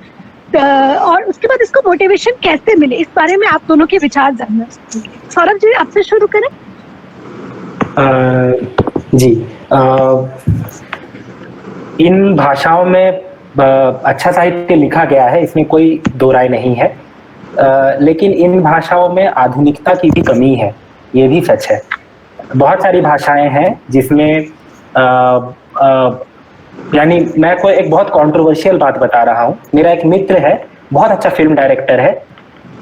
और उसके बाद इसको मोटिवेशन कैसे मिले, इस बारे में आप दोनों के विचार जानना चाहूंगी। सौरभ जी, आपसे शुरू करें। जी, इन भाषाओं में अच्छा साहित्य लिखा गया है, इसमें कोई दो राय नहीं है, लेकिन इन भाषाओं में आधुनिकता की भी कमी है, ये भी सच है। बहुत सारी भाषाएं हैं जिसमें यानी मैं कोई एक बहुत कंट्रोवर्शियल बात बता रहा हूँ। मेरा एक मित्र है, बहुत अच्छा फिल्म डायरेक्टर है,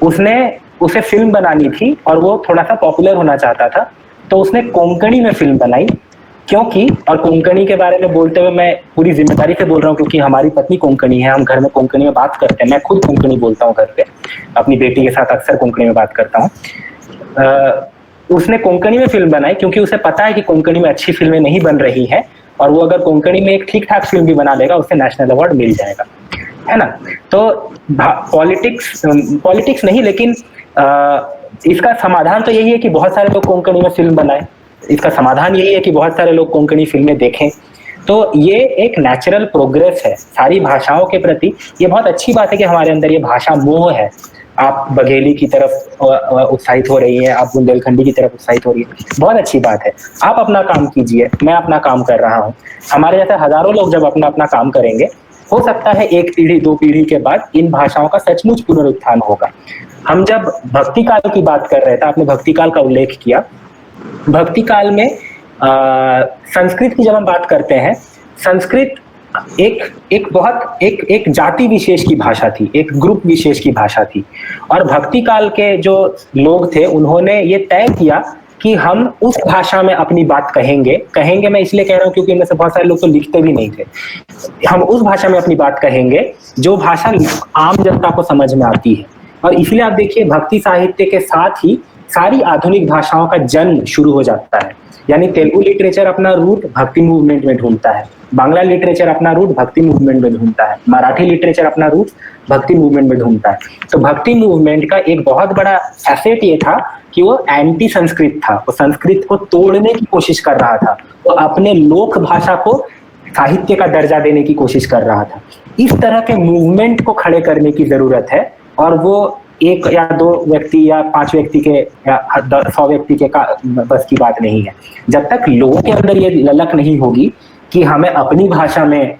उसे फिल्म बनानी थी और वो थोड़ा सा पॉपुलर होना चाहता था, तो उसने कोंकणी में फिल्म बनाई। क्योंकि, और कोंकणी के बारे में बोलते हुए मैं पूरी जिम्मेदारी से बोल रहा हूँ क्योंकि हमारी पत्नी कोंकणी है, हम घर में कोंकणी में बात करते हैं, मैं खुद कोंकणी बोलता हूँ घर पे, अपनी बेटी के साथ अक्सर कोंकणी में बात करता हूँ। उसने कोंकणी में फिल्म बनाई क्योंकि उसे पता है कि कोंकणी में अच्छी फिल्में नहीं बन रही हैं, और वो अगर कोंकणी में एक ठीक ठाक फिल्म भी बना लेगा उसे नेशनल अवार्ड मिल जाएगा, है ना। तो पॉलिटिक्स नहीं, लेकिन इसका समाधान तो यही है कि बहुत सारे लोग कोंकणी में फिल्म बनाए, इसका समाधान यही है कि बहुत सारे लोग कोंकणी फिल्में देखें। तो ये एक नेचुरल प्रोग्रेस है सारी भाषाओं के प्रति। ये बहुत अच्छी बात है कि हमारे अंदर ये भाषा मोह है। आप बघेली की तरफ उत्साहित हो रही हैं, आप बुंदेलखंडी की तरफ उत्साहित हो रही है, बहुत अच्छी बात है। आप अपना काम कीजिए, मैं अपना काम कर रहा हूँ। हमारे जैसे हजारों लोग जब अपना अपना काम करेंगे, हो सकता है 1 पीढ़ी 2 पीढ़ी के बाद इन भाषाओं का सचमुच पुनरुत्थान होगा। हम जब भक्ति काल की बात कर रहे थे, आपने भक्ति काल का उल्लेख किया। भक्ति काल में संस्कृत की जब हम बात करते हैं, संस्कृत एक जाति विशेष की भाषा थी, एक ग्रुप विशेष की भाषा थी। और भक्ति काल के जो लोग थे, उन्होंने ये तय किया कि हम उस भाषा में अपनी बात कहेंगे मैं इसलिए कह रहा हूँ क्योंकि इनमें से बहुत सारे लोग तो लिखते भी नहीं थे। हम उस भाषा में अपनी बात कहेंगे जो भाषा आम जनता को समझ में आती है। और इसलिए आप देखिए, भक्ति साहित्य के साथ ही सारी आधुनिक भाषाओं का जन्म शुरू हो जाता है। यानी तेलुगु लिटरेचर अपना रूट भक्ति मूवमेंट में ढूंढता है, बांग्ला लिटरेचर अपना रूट भक्ति मूवमेंट में ढूंढता है, मराठी लिटरेचर अपना रूट भक्ति मूवमेंट में ढूंढता है। तो भक्ति मूवमेंट का एक बहुत बड़ा एसेट ये था कि वो एंटी संस्कृत था, वो संस्कृत को तोड़ने की कोशिश कर रहा था, वो अपने लोक भाषा को साहित्य का दर्जा देने की कोशिश कर रहा था। इस तरह के मूवमेंट को खड़े करने की जरूरत है, और वो 1 या 2 व्यक्ति या 5 व्यक्ति के या 100 व्यक्ति के बस की बात नहीं है। जब तक लोगों के अंदर ये ललक नहीं होगी कि हमें अपनी भाषा में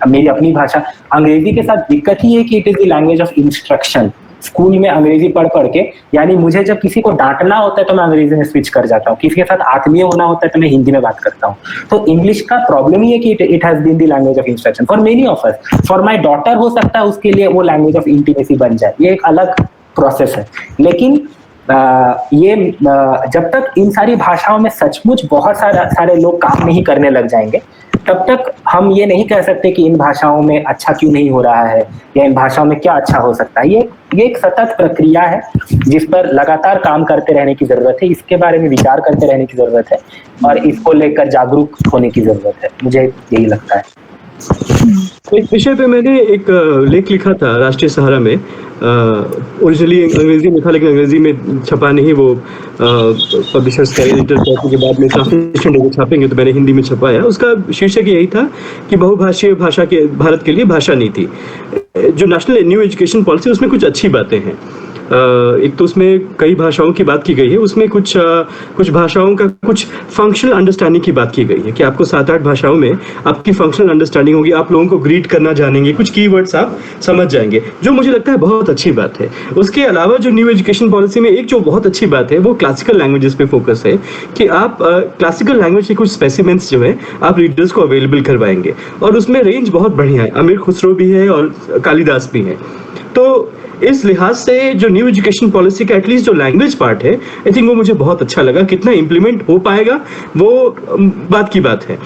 मेरी अपनी भाषा, अंग्रेजी के साथ दिक्कत ही है कि it is the language of instruction. School में अंग्रेजी पढ़ के, यानी मुझे जब किसी को डांटना होता है तो मैं अंग्रेजी में स्विच कर जाता हूँ, किसी के साथ आत्मीय होना होता है तो मैं हिंदी में बात करता हूँ। तो इंग्लिश का प्रॉब्लम ही है कि it has been the language of instruction for many of us. For my daughter हो सकता है उसके लिए वो लैंग्वेज ऑफ इंटीमेसी बन जाए, ये एक अलग प्रोसेस है। लेकिन जब तक इन सारी भाषाओं में सचमुच बहुत सारे लोग काम नहीं करने लग जाएंगे, तब तक हम ये नहीं कह सकते कि इन भाषाओं में अच्छा क्यों नहीं हो रहा है या इन भाषाओं में क्या अच्छा हो सकता है। ये एक सतत प्रक्रिया है जिस पर लगातार काम करते रहने की जरूरत है, इसके बारे में विचार करते रहने की जरूरत है, और इसको लेकर जागरूक होने की जरूरत है, मुझे यही लगता है। एक विषय पे मैंने एक लेख लिखा था राष्ट्रीय सहारा में, ओरिजिनली अंग्रेजी में था लेकिन अंग्रेजी में छपा नहीं, वो पब्लिशर्स का एडिटर करने के बाद में ट्रांसलेशन छापेंगे तो मैंने हिंदी में छपाया। उसका शीर्षक यही था कि बहुभाषीय भाषा के भारत के लिए भाषा नीति, जो नेशनल न्यू एजुकेशन पॉलिसी, उसमें कुछ अच्छी बातें हैं। एक तो उसमें कई भाषाओं की बात की गई है, उसमें कुछ भाषाओं का कुछ फंक्शनल अंडरस्टैंडिंग की बात की गई है कि आपको 7-8 भाषाओं में आपकी फंक्शनल अंडरस्टैंडिंग होगी, आप लोगों को ग्रीट करना जानेंगे, कुछ कीवर्ड्स आप समझ जाएंगे, जो मुझे लगता है बहुत अच्छी बात है। उसके अलावा जो न्यू एजुकेशन पॉलिसी में एक जो बहुत अच्छी बात है वो क्लासिकल लैंग्वेजेस पे फोकस है कि आप क्लासिकल लैंग्वेज के कुछ स्पेसिमेंट्स जो है आप रीडर्स को अवेलेबल करवाएंगे, और उसमें रेंज बहुत बढ़िया है, अमीर खुसरो भी है और कालिदास भी है। तो इस लिहाज से जो न्यू एजुकेशन पॉलिसी का एटलीस्ट जो लैंग्वेज पार्ट है, आई थिंक वो मुझे बहुत अच्छा लगा। कितना इम्प्लीमेंट हो पाएगा वो बात की बात है।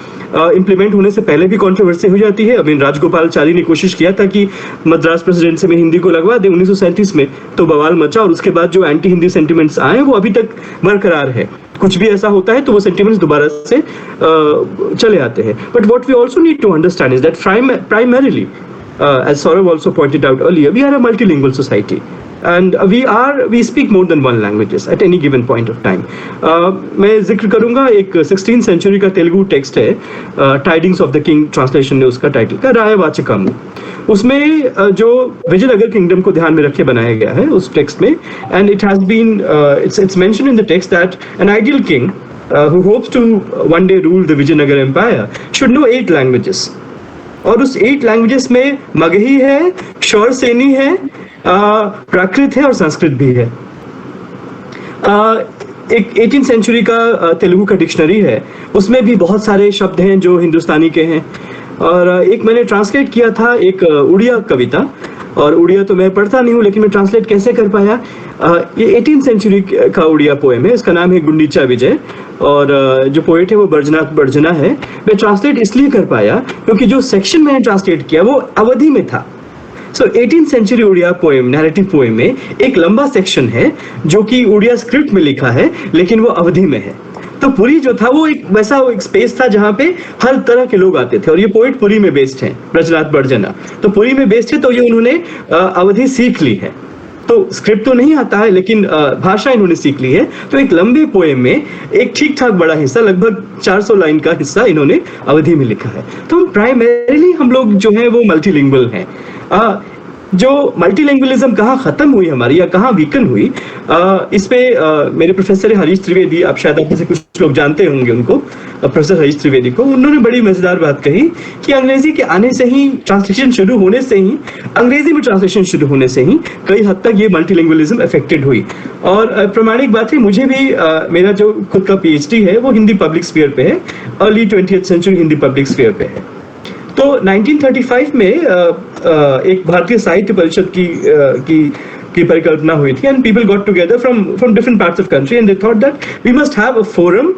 इम्प्लीमेंट होने से पहले भी कंट्रोवर्सी हो जाती है। अभी राजगोपालाचारी ने कोशिश किया था कि मद्रास प्रेसिडेंसी में हिंदी को लगवा दे 1937 में, तो बवाल मचा, और उसके बाद जो एंटी हिंदी सेंटिमेंट्स आए वो अभी तक बरकरार है। कुछ भी ऐसा होता है तो वो सेंटिमेंट्स दोबारा से चले आते हैं। But what we also need to understand is that primarily, as Saurav also pointed out earlier, we are a multilingual society, and we speak more than one languages at any given point of time. मैं जिक्र करूंगा एक 16th century का Telugu text है, tidings of the king translation ने उसका title का रायवाचकम। उसमें जो विजयनगर किंगडम को ध्यान में रख के बनाया गया है उस टेक्स्ट में, and it has been it's mentioned in the text that an ideal king who hopes to one day rule the Vijayanagar empire should know 8 languages. और उस 8 लैंग्वेजेस में मगही है, शौरसेनी है, प्राकृत है और संस्कृत भी है। एक 18th सेंचुरी का तेलुगु का डिक्शनरी है, उसमें भी बहुत सारे शब्द हैं जो हिंदुस्तानी के हैं। और एक मैंने ट्रांसलेट किया था एक उड़िया कविता, और उड़िया तो मैं पढ़ता नहीं हूँ लेकिन मैं ट्रांसलेट कैसे कर पाया। ये 18th सेंचुरी का उड़िया पोएम है, इसका नाम है गुंडीचा विजय, और जो पोएट है वो बैजनाथ बर्जना है। मैं ट्रांसलेट इसलिए कर पाया क्योंकि जो सेक्शन मैंने ट्रांसलेट किया वो अवधि में था। So 18th century Odia poem, narrative poem में एक लंबा सेक्शन है जो कि उड़िया स्क्रिप्ट में लिखा है लेकिन वो अवधि में है। तो पुरी जो था वो एक वैसा एक स्पेस था जहाँ पे हर तरह के लोग आते थे, और ये पोएट पुरी में बेस्ड है, ब्रजनाथ बर्जना, तो पुरी में बेस्ड है, तो ये उन्होंने अवधि सीख ली है। तो स्क्रिप्ट तो नहीं आता है लेकिन भाषा इन्होंने सीख ली है। तो एक लंबे पोएम में एक ठीक ठाक बड़ा हिस्सा, लगभग 400 लाइन का हिस्सा इन्होंने अवधि में लिखा है। तो प्राइमरीली हम लोग जो है वो मल्टीलिंगुअल हैं। जो मल्टीलैंग्वेलिज्म कहाँ खत्म हुई हमारी या कहाँ वीकन हुई, इस पे मेरे प्रोफेसर हरीश त्रिवेदी, आप शायद आप से कुछ लोग जानते होंगे उनको, प्रोफेसर हरीश त्रिवेदी को, उन्होंने बड़ी मजेदार बात कही कि अंग्रेजी के आने से ही, ट्रांसलेशन शुरू होने से ही, अंग्रेजी में ट्रांसलेशन शुरू होने से ही कई हद तक ये मल्टीलैंग्वेलिज्म अफेक्टेड हुई। और प्रामाणिक बात है, मुझे भी मेरा जो खुद का PhD है वो हिंदी पब्लिक स्फीयर पे है, early 20th century Hindi public sphere पे है। तो 1935 में एक भारतीय साहित्य परिषद की परिकल्पना हुई थी, and people got together from different parts of country, and they thought that we must have a forum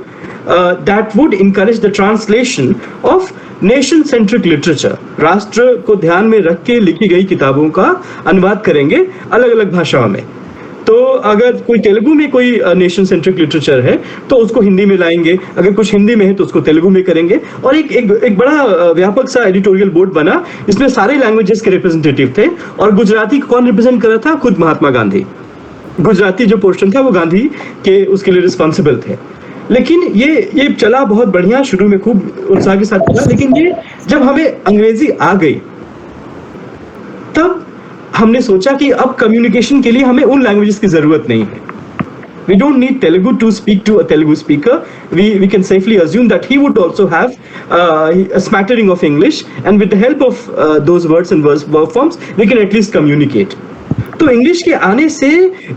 that would encourage the translation of nation centric literature. राष्ट्र को ध्यान में रख के लिखी गई किताबों का अनुवाद करेंगे अलग अलग भाषाओं में। तो अगर कोई तेलुगु में कोई नेशन सेंट्रिक लिटरेचर है तो उसको हिंदी में लाएंगे, अगर कुछ हिंदी में है तो उसको तेलुगु में करेंगे। और एक बड़ा व्यापक सा एडिटोरियल बोर्ड बना, इसमें सारे लैंग्वेजेस के रिप्रेजेंटेटिव थे। और गुजराती को कौन रिप्रेजेंट कर रहा था? खुद महात्मा गांधी। गुजराती जो पोर्शन था वो गांधी के उसके लिए रिस्पॉन्सिबल थे। लेकिन ये चला बहुत बढ़िया, शुरू में खूब उत्साह के साथ चला, लेकिन ये जब हमें अंग्रेजी आ गई तब हमने सोचा कि अब कम्युनिकेशन के लिए हमें उन लैंग्वेजेस की जरूरत नहीं है। We don't need Telugu to speak to a Telugu speaker. We can safely assume that he would also have a smattering of English, and with the help of those words and verb forms, we can at least communicate. तो English के आने से,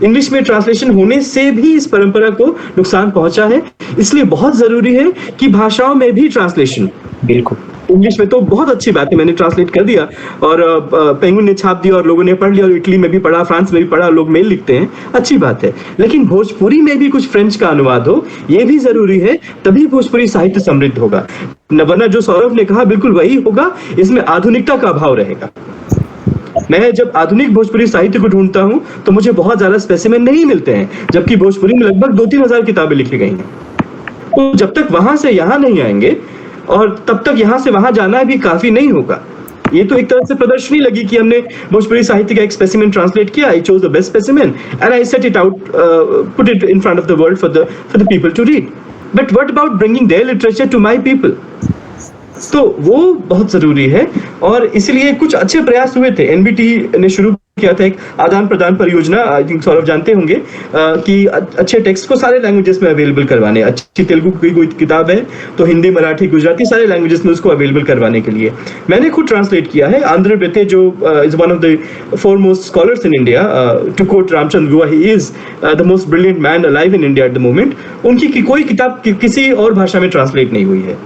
English में translation होने से भी इस परंपरा को नुकसान पहुंचा है। इसलिए बहुत जरूरी है कि भाषाओं में भी ट्रांसलेशन, बिल्कुल इंग्लिश में तो बहुत अच्छी बात है, मैंने ट्रांसलेट कर दिया और पेंगुइन ने छाप दिया और लोगों ने पढ़ लिया, और इटली में भी पढ़ा, फ्रांस में भी पढ़ा, लोग मेल लिखते हैं, अच्छी बात है। लेकिन भोजपुरी में भी कुछ फ्रेंच का अनुवाद हो, ये भी जरूरी है, तभी भोजपुरी साहित्य समृद्ध होगा। वरना जो सौरभ ने कहा बिल्कुल वही होगा, इसमें आधुनिकता का अभाव रहेगा। मैं जब आधुनिक भोजपुरी साहित्य को ढूंढता हूं तो मुझे बहुत ज्यादा स्पेसिमेन नहीं मिलते हैं, जबकि भोजपुरी में लगभग 2-3 हजार किताबें लिखी गई हैं। तो जब तक वहां से यहां नहीं आएंगे, और तब तक यहां से वहां जाना भी काफी नहीं होगा। ये तो एक तरह से प्रदर्शनी लगी कि हमने भोजपुरी साहित्य का एक स्पेसिमेन ट्रांसलेट किया, I chose the best specimen and I set it out, put it in front of the world for the people to read. But what about bringing their literature to my people? तो वो बहुत जरूरी है, और इसलिए कुछ अच्छे प्रयास हुए थे। NBT ने शुरू किया था एक आदान प्रदान परियोजना, आई थिंक सौरभ जानते होंगे, कि अच्छे टेक्स्ट को सारे लैंग्वेजेस में अवेलेबल करवाने। अच्छी तेलुगु की कोई किताब है तो हिंदी, मराठी, गुजराती सारे लैंग्वेजेस में उसको अवेलेबल करवाने के लिए मैंने खुद ट्रांसलेट किया है। आंध्र बेते जो is one of the foremost scholars in India, to quote Ramchandra Guha, he is the most brilliant man alive in India at the moment. उनकी कोई किताब किसी और भाषा में ट्रांसलेट नहीं हुई है।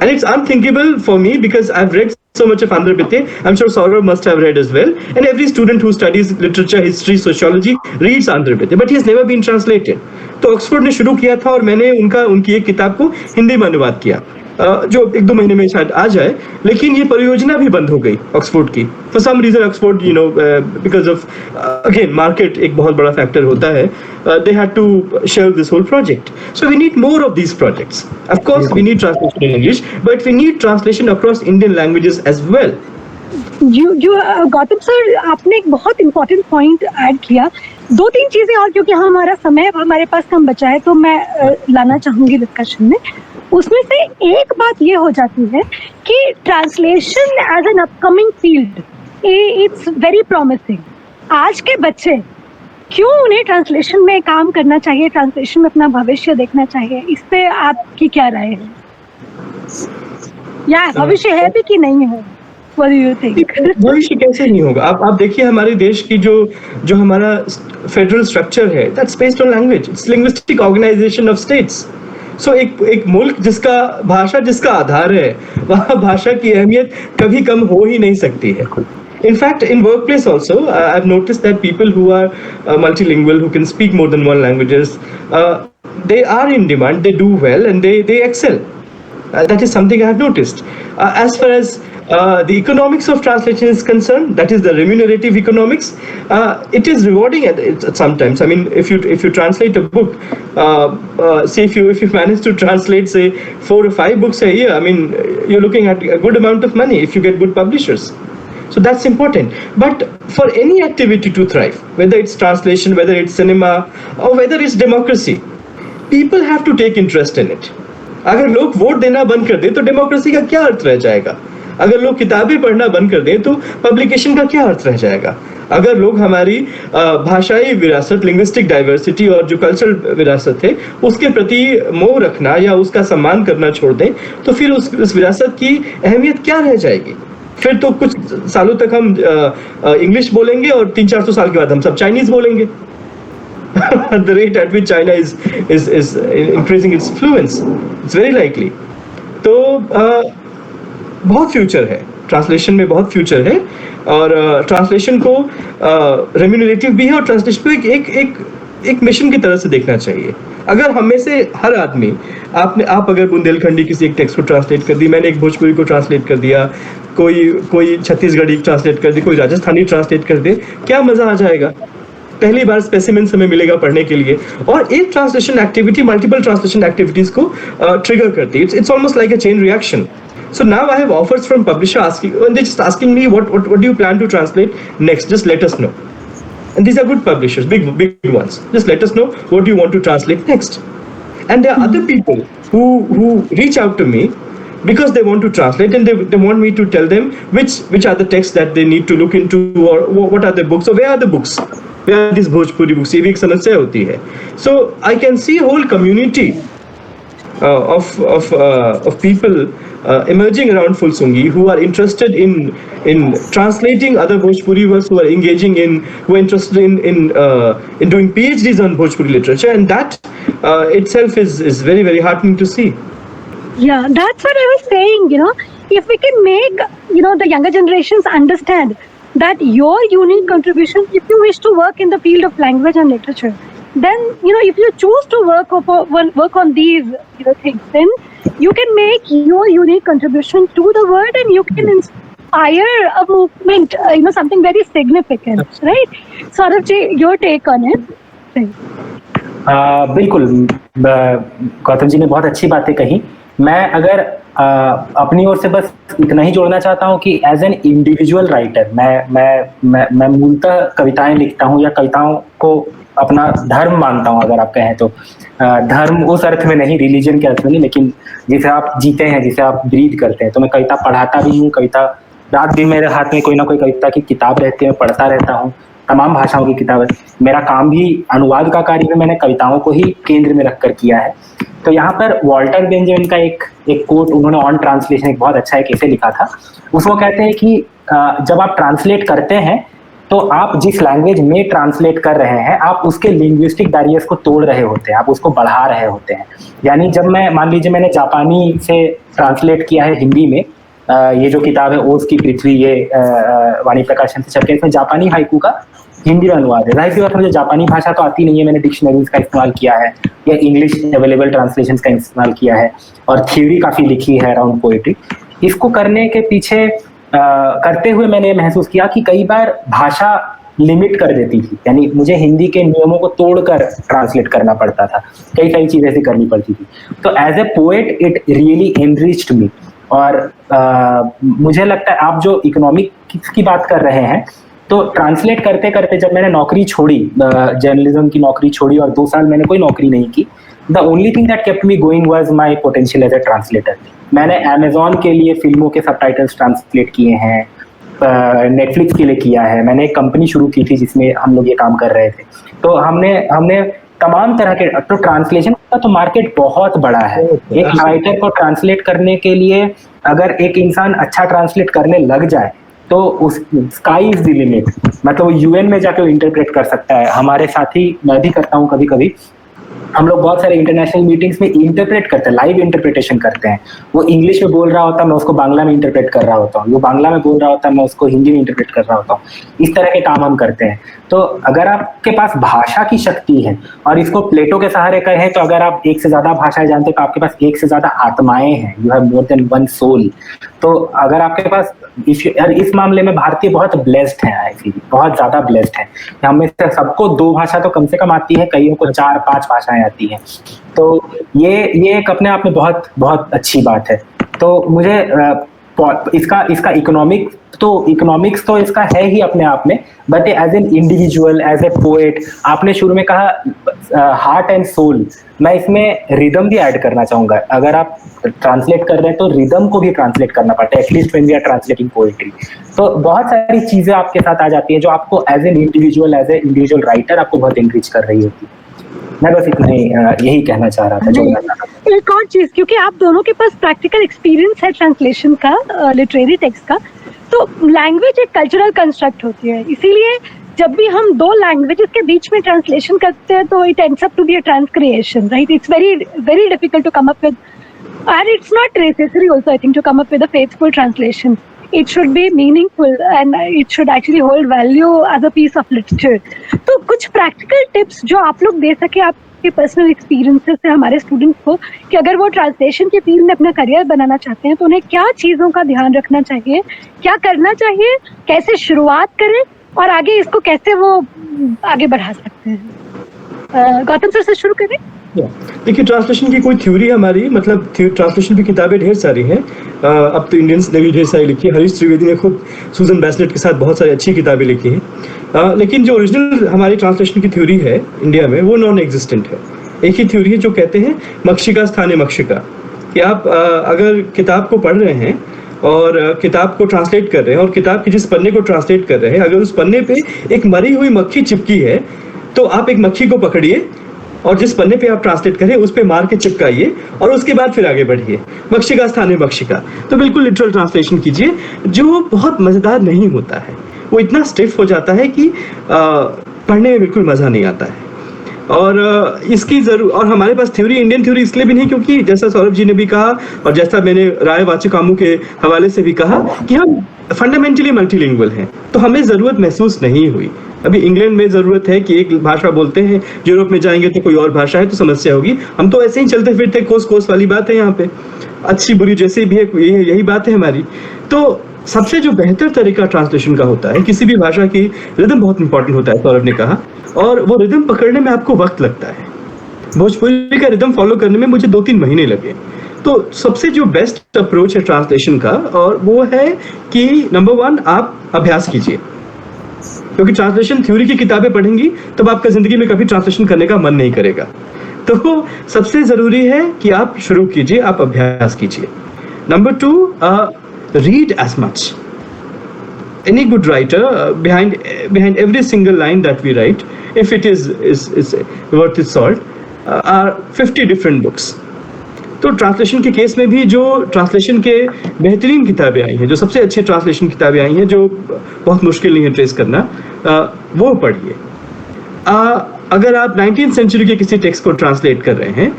And it's unthinkable for me because I've read so much of Andhra Bite. I'm sure Saurav must have read as well. And every student who studies literature, history, sociology reads Andhra Bite. But he has never been translated. तो Oxford ने शुरू किया था और मैंने उनकी एक किताब को हिंदी में अनुवाद किया, जो 1-2 महीने में शायद आ जाए। लेकिन ये परियोजना भी बंद हो गई ऑक्सफोर्ड की। For some reason Oxford, because of again market एक बहुत बड़ा फैक्टर होता है, they had to shelve this whole project. So we need more of these projects. Of course, we need translation in English, but we need translation across Indian languages as well. Gautam sir, आपने एक बहुत important point add किया। 2-3 चीजें और, क्योंकि हमारा समय हमारे पास कम बचा है, तो मैं लाना चाहूंगी डिस्कशन में। उसमें से एक बात ये हो जाती है कि translation as an upcoming field, it's very promising. आज के बच्चे क्यों, उन्हें ट्रांसलेशन में काम करना चाहिए, ट्रांसलेशन में अपना भविष्य देखना चाहिए, इस पे आपकी क्या राय है? या भविष्य है भी कि नहीं है? What do you think? भविष्य कैसे नहीं होगा? आप देखिए हमारे देश की जो हमारा फेडरल स्ट्रक्चर है, that's based on language, it's linguistic organisation of states. So एक मुल्क जिसका आधार है, वहाँ भाषा की अहमियत कभी कम हो ही नहीं सकती है। In fact, in workplace also, I've noticed that people who are multilingual, who can speak more than one languages, they are in demand, they do well, and they excel. That is something I have noticed. As far as the economics of translation is concerned, that is the remunerative economics, it is rewarding at sometimes. I mean, if you translate a book, say if you manage to translate say 4 or 5 books a year, I mean, you're looking at a good amount of money if you get good publishers. So that's important. But for any activity to thrive, whether it's translation, whether it's cinema, or whether it's democracy, people have to take interest in it. अगर लोग vote देना बंद कर दे तो democracy का क्या अर्थ रह जाएगा? अगर लोग किताबें पढ़ना बंद कर दें तो पब्लिकेशन का क्या अर्थ रह जाएगा? अगर लोग हमारी भाषाई विरासत, लिंग्विस्टिक डाइवर्सिटी और जो कल्चरल विरासत है उसके प्रति मोह रखना या उसका सम्मान करना छोड़ दें, तो फिर उस विरासत की अहमियत क्या रह जाएगी? फिर तो कुछ सालों तक हम इंग्लिश बोलेंगे और 300-400 साल के बाद हम सब चाइनीज बोलेंगे. The rate at which China is increasing its fluence, it's very likely. तो बहुत फ्यूचर है ट्रांसलेशन में, बहुत फ्यूचर है. और ट्रांसलेशन को रेम्यूनरेटिव भी है और ट्रांसलेशन को एक मिशन की तरह से देखना चाहिए. अगर हम में से हर आदमी, आप अगर बुंदेलखंडी किसी एक टेक्स्ट को ट्रांसलेट कर दी, मैंने एक भोजपुरी को ट्रांसलेट कर दिया, कोई छत्तीसगढ़ी ट्रांसलेट कर दी, कोई राजस्थानी ट्रांसलेट कर दे, क्या मजा आ जाएगा. पहली बार स्पेसिमेंस हमें मिलेगा पढ़ने के लिए. और एक translation activity multiple translation activities को ट्रिगर करती है. It's almost like a chain reaction. So now I have offers from publisher asking, and they're just asking me what do you plan to translate next? Just let us know. And these are good publishers, big ones. Just let us know what do you want to translate next. And there are other people who reach out to me because they want to translate, and they want me to tell them which are the texts that they need to look into, or what are the books, or where are the books, where are these Bhojpuri books. ये भी एक समस्या होती है. So I can see a whole community of people emerging around Fulsungi who are interested in translating other Bhojpuri works, who are engaging who are interested in doing PhDs on Bhojpuri literature, and that itself is very, very heartening to see. Yeah, that's what I was saying, if we can make, the younger generations understand that your unique contribution, if you wish to work in the field of language and literature, then, if you choose to work on these, things, then you can make your unique contribution to the world, and you can inspire a movement, something very significant, right? Saurabh ji, your take on it? बिल्कुल, गौतम जी ने बहुत अच्छी बातें कही. मैं अगर अपनी ओर से बस इतना ही जोड़ना चाहता हूँ कि एज एन इंडिविजुअल राइटर मैं मूलतः कविताएं लिखता हूँ, या कविताओं को अपना धर्म मानता हूँ, अगर आप कहें तो. धर्म उस अर्थ में नहीं, रिलीजन के अर्थ में नहीं, लेकिन जिसे आप जीते हैं, जिसे आप ब्रीद करते हैं. तो मैं कविता पढ़ाता भी हूँ, कविता रात दिन मेरे हाथ में कोई ना कोई कविता की किताब रहती है, मैं पढ़ता रहता हूँ, तमाम भाषाओं की किताब है. मेरा काम भी अनुवाद का कार्य है, मैंने कविताओं को ही केंद्र में रखकर किया है. तो यहाँ पर वॉल्टर बेंजामिन का एक कोट, उन्होंने ऑन ट्रांसलेशन एक बहुत अच्छा एक ऐसे लिखा था. उसको कहते हैं कि जब आप ट्रांसलेट करते हैं तो आप जिस लैंग्वेज में ट्रांसलेट कर रहे हैं, आप उसके लिंग्विस्टिक बैरियर्स को तोड़ रहे होते हैं, आप उसको बढ़ा रहे होते हैं. यानी जब मान लीजिए मैंने जापानी से ट्रांसलेट किया है हिंदी में, ये जो किताब है ओज की पृथ्वी, ये वाणी प्रकाशन से छपी है, इसमें जापानी हाइकू का हिंदी में अनुवाद है. जाहिर सी बात, मुझे जापानी भाषा तो आती नहीं है, मैंने डिक्शनरीज का इस्तेमाल किया है या इंग्लिश अवेलेबल ट्रांसलेशन का इस्तेमाल किया है, और थ्योरी काफी लिखी है अराउंड पोएट्री. इसको करने के पीछे करते हुए मैंने महसूस किया कि कई बार भाषा लिमिट कर देती थी. यानी मुझे हिंदी के नियमों को तोड़कर ट्रांसलेट करना पड़ता था, कई सारी चीजें ऐसी करनी पड़ती थी. तो as a poet it really enriched me. और मुझे लगता है आप जो इकोनॉमिक की बात कर रहे हैं, तो ट्रांसलेट करते करते जब मैंने नौकरी छोड़ी, जर्नलिज्म की नौकरी छोड़ी, और 2 साल मैंने कोई नौकरी नहीं की, the only thing that kept me going was my potential as a translator. मैंने अमेजोन के लिए फिल्मों के सबटाइटल्स ट्रांसलेट किए हैं, नेटफ्लिक्स के लिए किया है. मैंने एक कंपनी शुरू की थी जिसमें हम लोग ये काम कर रहे थे. तो हमने तमाम तरह के, तो ट्रांसलेशन का तो मार्केट बहुत बड़ा है. एक राइटर को ट्रांसलेट करने के लिए अगर एक इंसान अच्छा ट्रांसलेट करने लग जाए तो उस स्काई इज द लिमिट. मतलब यूएन में जाके वो इंटरप्रेट कर सकता है. हमारे साथी, मैं भी करता हूँ कभी कभी, हम लोग बहुत सारे इंटरनेशनल मीटिंग्स में इंटरप्रेट करते हैं, लाइव इंटरप्रिटेशन करते हैं. वो इंग्लिश में बोल रहा होता है, मैं उसको बांग्ला में इंटरप्रेट कर रहा होता हूँ. वो बांग्ला में बोल रहा होता है, मैं उसको हिंदी में इंटरप्रेट कर रहा होता हूँ. इस तरह के काम हम करते हैं. तो अगर आपके पास भाषा की शक्ति है, और इसको प्लेटो के सहारे कहें तो अगर आप एक से ज्यादा भाषाएं जानते हैं तो आपके पास एक से ज्यादा आत्माएं हैं. You have more than one soul. तो अगर आपके पास, इस मामले में भारतीय बहुत ब्लेस्ड है, आई फील बहुत ज्यादा ब्लेस्ड है. हमें सबको 2 भाषा तो कम से कम आती है, कईयों को 4-5 भाषाएं आती हैं. तो ये एक अपने आप में बहुत बहुत अच्छी बात है. तो मुझे इसका इकोनॉमिक्स तो इसका है ही अपने आप में, but as an individual, as a poet, आपने शुरू में कहा हार्ट एंड सोल, मैं इसमें रिदम भी ऐड करना चाहूंगा। अगर आप ट्रांसलेट कर रहे हैं तो रिदम को भी ट्रांसलेट करना पड़ता है, at least when we are translating poetry. तो बहुत सारी चीजें आपके साथ आ जाती है जो आपको एज एन इंडिविजुअल राइटर आपको बहुत इंक्रीज कर रही होती है। मैं बस इतना ही यही कहना चाह रहा था। एक और चीज, क्योंकि आप दोनों के पास प्रैक्टिकल एक्सपीरियंस है ट्रांसलेशन का, लिटरेरी टेक्स्ट का, तो लैंग्वेज एक कल्चरल कंस्ट्रक्ट होती है, इसीलिए जब भी हम दो लैंग्वेजेस के बीच में ट्रांसलेशन करते हैं तो it ends up to be a transcreation, right? It's very difficult to come up with, and it's not necessary also, I think, to come up with a faithful translation. It should be meaningful and it should actually hold value as a piece of literature. तो कुछ practical tips जो आप लोग दे सके आपके personal experiences से हमारे students को, कि अगर वो ट्रांसलेशन के फील्ड में अपना करियर बनाना चाहते हैं तो उन्हें क्या चीज़ों का ध्यान रखना चाहिए, क्या करना चाहिए, कैसे शुरुआत करें और आगे इसको कैसे वो आगे बढ़ा सकते हैं। गौतम सर से शुरू करें। देखिए, ट्रांसलेशन की कोई थ्योरी हमारी, मतलब ट्रांसलेशन की किताबें ढेर सारी हैं। अब तो इंडियंस ने भी ढेर सारी लिखी है। हरीश त्रिवेदी ने खुद सूजन बैसलेट के साथ बहुत सारी अच्छी किताबें लिखी हैं। लेकिन जो ओरिजिनल हमारी ट्रांसलेशन की थ्योरी है इंडिया में, वो नॉन एग्जिस्टेंट है। एक ही थ्योरी है जो कहते हैं मक्षिका स्थाने मक्षिका, कि आप अगर किताब को पढ़ रहे हैं और किताब को ट्रांसलेट कर रहे हैं और किताब के जिस पन्ने को ट्रांसलेट कर रहे हैं, अगर उस पन्ने पे एक मरी हुई मक्खी चिपकी है तो आप एक मक्खी को पकड़िए और जिस पन्ने पे आप ट्रांसलेट करें उस पे मार के चिपकाइए और उसके बाद फिर आगे बढ़िए। मक्षिका स्थाने मक्षिका, तो बिल्कुल लिटरल ट्रांसलेशन कीजिए, जो बहुत मजेदार नहीं होता है। वो इतना स्टिफ हो जाता है कि पढ़ने में बिल्कुल मजा नहीं आता है। और इसकी जरूर, और हमारे पास थ्योरी, इंडियन थ्योरी इसलिए भी नहीं क्योंकि जैसा सौरभ जी ने भी कहा और जैसा मैंने राय वाचिकामू के हवाले से भी कहा कि हम फंडामेंटली मल्टीलिंगुअल हैं, तो हमें जरूरत महसूस नहीं हुई। अभी इंग्लैंड में जरूरत है कि एक भाषा बोलते हैं, यूरोप में जाएंगे तो कोई और भाषा है तो समस्या होगी। हम तो ऐसे ही चलते फिरते कोस वाली बात है, यहाँ पे अच्छी बुरी जैसे भी है, यही बात है हमारी। तो सबसे जो बेहतर तरीका ट्रांसलेशन का होता है, किसी भी भाषा की रिदम बहुत इंपॉर्टेंट होता है, सौरभ ने कहा, और वो रिदम पकड़ने में आपको वक्त लगता है। भोजपुरी का रिदम फॉलो करने में मुझे 2-3 महीने लगे। तो सबसे जो बेस्ट अप्रोच है ट्रांसलेशन का, और वो है कि नंबर 1 आप अभ्यास कीजिए, क्योंकि ट्रांसलेशन थ्योरी की किताबें पढ़ेंगी तब आपका जिंदगी में कभी ट्रांसलेशन करने का मन नहीं करेगा। तो सबसे जरूरी है कि आप शुरू कीजिए, आप अभ्यास कीजिए। Number 2, read as much. Any good writer, behind every single line that we write, if it is worth its salt, are 50 different books. तो ट्रांसलेशन के केस में भी जो ट्रांसलेशन के बेहतरीन किताबें आई हैं, जो सबसे अच्छी ट्रांसलेशन किताबें आई हैं, जो बहुत मुश्किल नहीं है ट्रेस करना, वो पढ़िए। अगर आप 19th सेंचुरी के किसी टेक्स्ट को ट्रांसलेट कर रहे हैं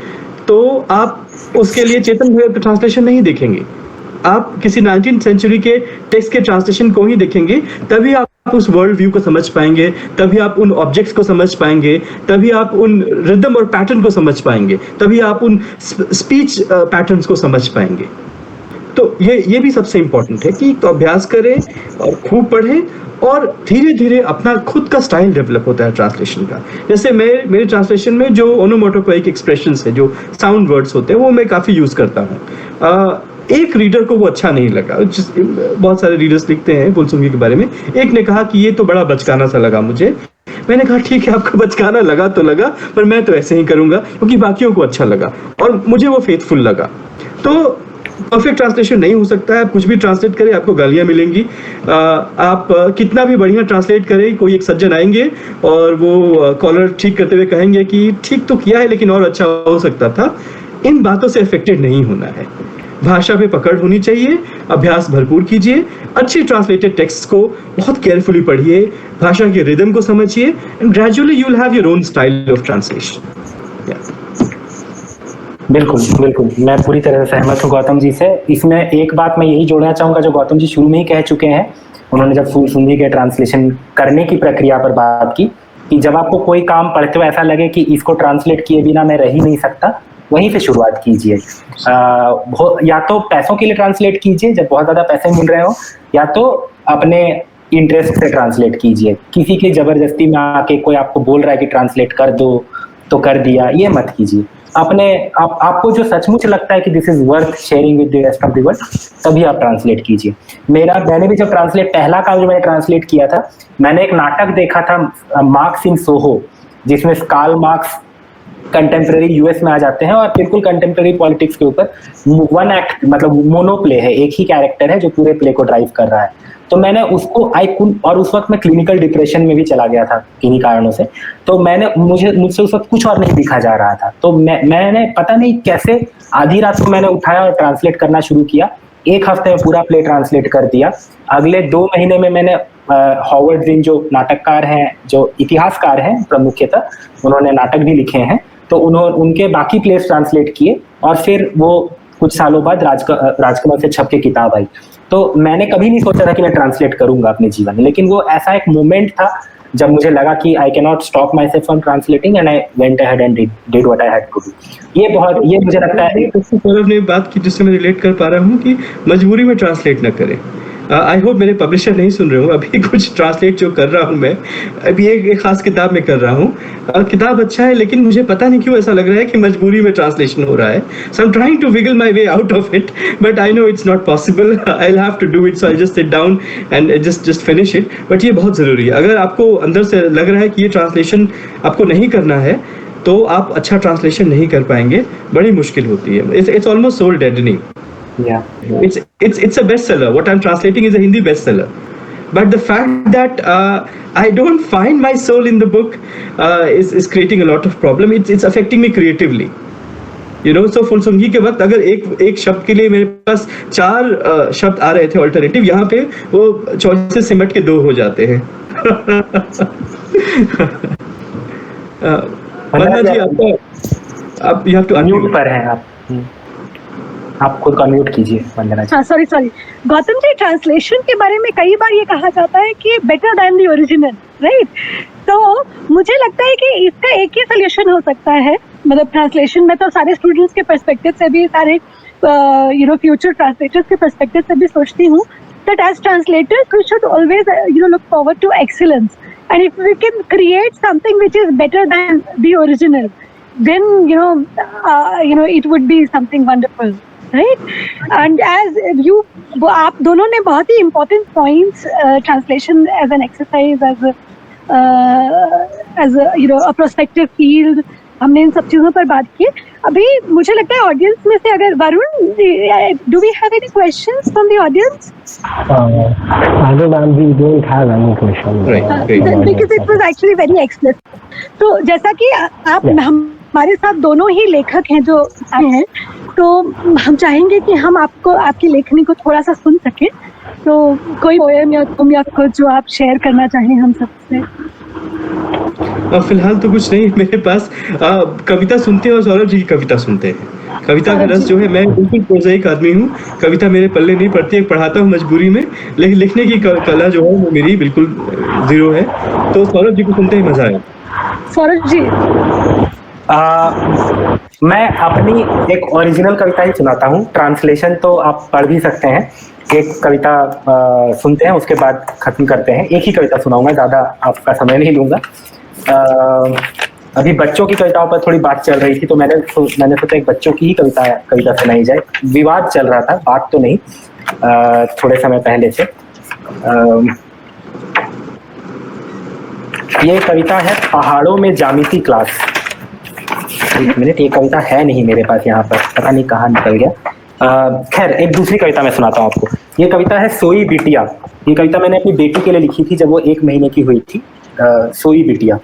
तो आप उसके लिए चेतन भगत का ट्रांसलेशन नहीं देखेंगे, आप किसी 19th सेंचुरी के टेक्स्ट के ट्रांसलेशन को ही देखेंगे, तभी आप उस वर्ल्ड व्यू को समझ पाएंगे, तभी आप उन ऑब्जेक्ट्स को समझ पाएंगे, तभी आप उन रिदम और पैटर्न को समझ पाएंगे, तभी आप उन स्पीच पैटर्न्स को समझ पाएंगे। तो ये भी सबसे इंपॉर्टेंट है कि तो अभ्यास करें और खूब पढ़ें, और धीरे धीरे अपना खुद का स्टाइल डेवलप होता है ट्रांसलेशन का। जैसे मेरे ट्रांसलेशन में जो ओनोमोटोपोइक एक्सप्रेशंस है, जो साउंड वर्ड्स होते हैं, वो मैं काफ़ी यूज़ करता हूँ। एक रीडर को वो अच्छा नहीं लगा, बहुत सारे रीडर्स लिखते हैं फुलसुंगी के बारे में, एक ने कहा कि ये तो बड़ा बचकाना सा लगा मुझे। मैंने कहा ठीक है, आपको बचकाना लगा तो लगा, पर मैं तो ऐसे ही करूंगा क्योंकि बाकियों को अच्छा लगा और मुझे वो फेथफुल लगा। तो परफेक्ट ट्रांसलेशन नहीं हो सकता है, आप कुछ भी ट्रांसलेट करें आपको गालियां मिलेंगी। आप कितना भी बढ़िया ट्रांसलेट करें, कोई एक सज्जन आएंगे और वो कॉलर ठीक करते हुए कहेंगे कि ठीक तो किया है लेकिन और अच्छा हो सकता था। इन बातों से अफेक्टेड नहीं होना है, भाषा पे पकड़ होनी चाहिए, अभ्यास भरपूर कीजिए, अच्छी ट्रांसलेटेड टेक्स्ट को बहुत केयरफुली पढ़िए, भाषा के रिदम को समझिए, and gradually you will have your own style of translation. बिल्कुल मैं पूरी तरह से सहमत हूँ गौतम जी से। इसमें एक बात मैं यही जोड़ना चाहूंगा जो गौतम जी शुरू में ही कह चुके हैं। उन्होंने जब फुलसुंगी के ट्रांसलेशन करने की प्रक्रिया पर बात की कि जब आपको कोई काम पढ़ते हुए ऐसा लगे कि इसको ट्रांसलेट किए बिना मैं रह ही नहीं सकता, वहीं से शुरुआत कीजिए। या तो पैसों के लिए ट्रांसलेट कीजिए जब बहुत ज्यादा पैसे मिल रहे हो, या तो अपने इंटरेस्ट से ट्रांसलेट कीजिए। किसी की जबरदस्ती में आके कोई आपको बोल रहा है कि ट्रांसलेट कर दो तो कर दिया, ये मत कीजिए। आपको जो सचमुच लगता है कि this is worth sharing with the rest of the world, तभी आप ट्रांसलेट कीजिए। मैंने भी जब ट्रांसलेट, पहला काम जो मैंने ट्रांसलेट किया था, मैंने एक नाटक देखा था मार्क्स इन सोहो, जिसमें कार्ल मार्क्स कंटेम्प्रेरी यूएस में आ जाते हैं और बिल्कुल कंटेम्प्रेरी पॉलिटिक्स के ऊपर वन एक्ट, मतलब मोनो प्ले है, एक ही कैरेक्टर है जो पूरे प्ले को ड्राइव कर रहा है। तो मैंने उसको और उस वक्त मैं क्लिनिकल डिप्रेशन में भी चला गया था किन्हीं कारणों से, तो मुझसे उस वक्त कुछ और नहीं दिखा जा रहा था। तो मैंने पता नहीं कैसे आधी रात को मैंने उठाया और ट्रांसलेट करना शुरू किया। एक हफ्ते में पूरा प्ले ट्रांसलेट कर दिया। अगले 2 महीने में मैंने हॉवर्ड जिन जो नाटककार हैं, जो इतिहासकार हैं प्रमुखतः, उन्होंने नाटक भी लिखे हैं, तो उनके बाकी प्लेस ट्रांसलेट किए और फिर वो कुछ सालों बाद राजकमल से छप के किताब आई। तो मैंने कभी नहीं सोचा था कि मैं ट्रांसलेट करूंगा अपने जीवन में, लेकिन वो ऐसा एक मोमेंट था जब मुझे लगा कि I can not stop myself from translating and I went ahead and did what I had to do. ये मुझे लगता है सौरभ ने बात की जिससे मैं रिलेट कर पा रहा हूँ कि मजबूरी में ट्रांसलेट न करें। आई होप मेरे पब्लिशर नहीं सुन रहे हो, अभी कुछ ट्रांसलेट जो कर रहा हूँ मैं, अभी एक खास किताब में कर रहा हूँ। किताब अच्छा है, लेकिन मुझे पता नहीं क्यों ऐसा लग रहा है कि मजबूरी में ट्रांसलेशन हो रहा है। So I am trying to wiggle my way out of it, but I know it's not possible. I will have to do it, so I just sit down and just finish it. But ये बहुत ज़रूरी है। अगर आपको अंदर से लग रहा है कि ये ट्रांसलेशन आपको नहीं करना है, तो आप अच्छा ट्रांसलेशन नहीं कर पाएंगे, बड़ी मुश्किल होती है। It's almost soul deadening. Yeah. It's a bestseller. What I'm translating is a Hindi bestseller. But the fact that I don't find my soul in the book is creating a lot of problem. It's affecting me creatively. You know, so Phulsungi के वक्त अगर एक शब्द के लिए मेरे पास 4 शब्द आ रहे थे अल्टरनेटिव, यहाँ पे वो चॉइसेस सिमट के 2 हो जाते हैं। वंदना जी, आप you have to म्यूट पर हैं आप खुद का म्यूट कीजिए वंदना जी। हाँ, सॉरी गौतम जी, ट्रांसलेशन के बारे में कई बार ये कहा जाता है कि better than the original, right? तो मुझे लगता है कि इसका एक ही सोल्यूशन हो सकता है, मतलब ट्रांसलेशन में तो सारे स्टूडेंट्स के पर्सपेक्टिव से भी, सारे फ्यूचर ट्रांसलेटर्स के पर्सपेक्टिव से भी सोचती हूँ that as translators we should always look forward to excellence, and if we can create something which is better than the original, then it would be something wonderful, right? And as आप दोनों ने बहुत ही important points, translation as an exercise, as a prospective field, हमने इन सब चीजों पर बात की। अभी मुझे लगता है ऑडियंस में से अगर Varun, do we have any questions from the audience? Ma'am, we don't have any question because it was actually very explicit. तो जैसा कि आप हमारे साथ दोनों ही लेखक हैं जो आए हैं, तो हम चाहेंगे कि हम आपकी लेखनी को थोड़ा सा सुन सकें। तो कोई पोएम या कुछ जो आप शेयर करना चाहें हम सबसे? फिलहाल तो कुछ नहीं मेरे पास। कविता सुनते हैं और सौरभ जी की कविता सुनते हैं। कविता का रस जो है, मैं बिल्कुल प्रोज़ाइक आदमी हूँ, कविता मेरे पल्ले नहीं पड़ती है, पढ़ाता हूँ मजबूरी में, लेकिन लिखने की कला जो है वो मेरी बिल्कुल 0 है। तो सौरभ जी को सुनते ही मजा आया। सौरभ जी, मैं अपनी एक ओरिजिनल कविता ही सुनाता हूँ, ट्रांसलेशन तो आप पढ़ भी सकते हैं। एक कविता सुनते हैं, उसके बाद खत्म करते हैं। एक ही कविता सुनाऊंगा, ज़्यादा आपका समय नहीं लूंगा। अभी बच्चों की कविताओं पर थोड़ी बात चल रही थी, तो मैंने सोचा एक बच्चों की ही कविता सुनाई जाए। विवाद चल रहा था, बात तो नहीं, थोड़े समय पहले से। ये कविता है पहाड़ों में ज्यामिति क्लास। एक मिनट, ये कविता है नहीं मेरे पास यहाँ पर, पता नहीं कहाँ निकल गया। खैर, एक दूसरी कविता मैं सुनाता हूँ आपको। ये कविता है सोई बिटिया। ये कविता मैंने अपनी बेटी के लिए लिखी थी जब वो 1 महीने की हुई थी। सोई बिटिया।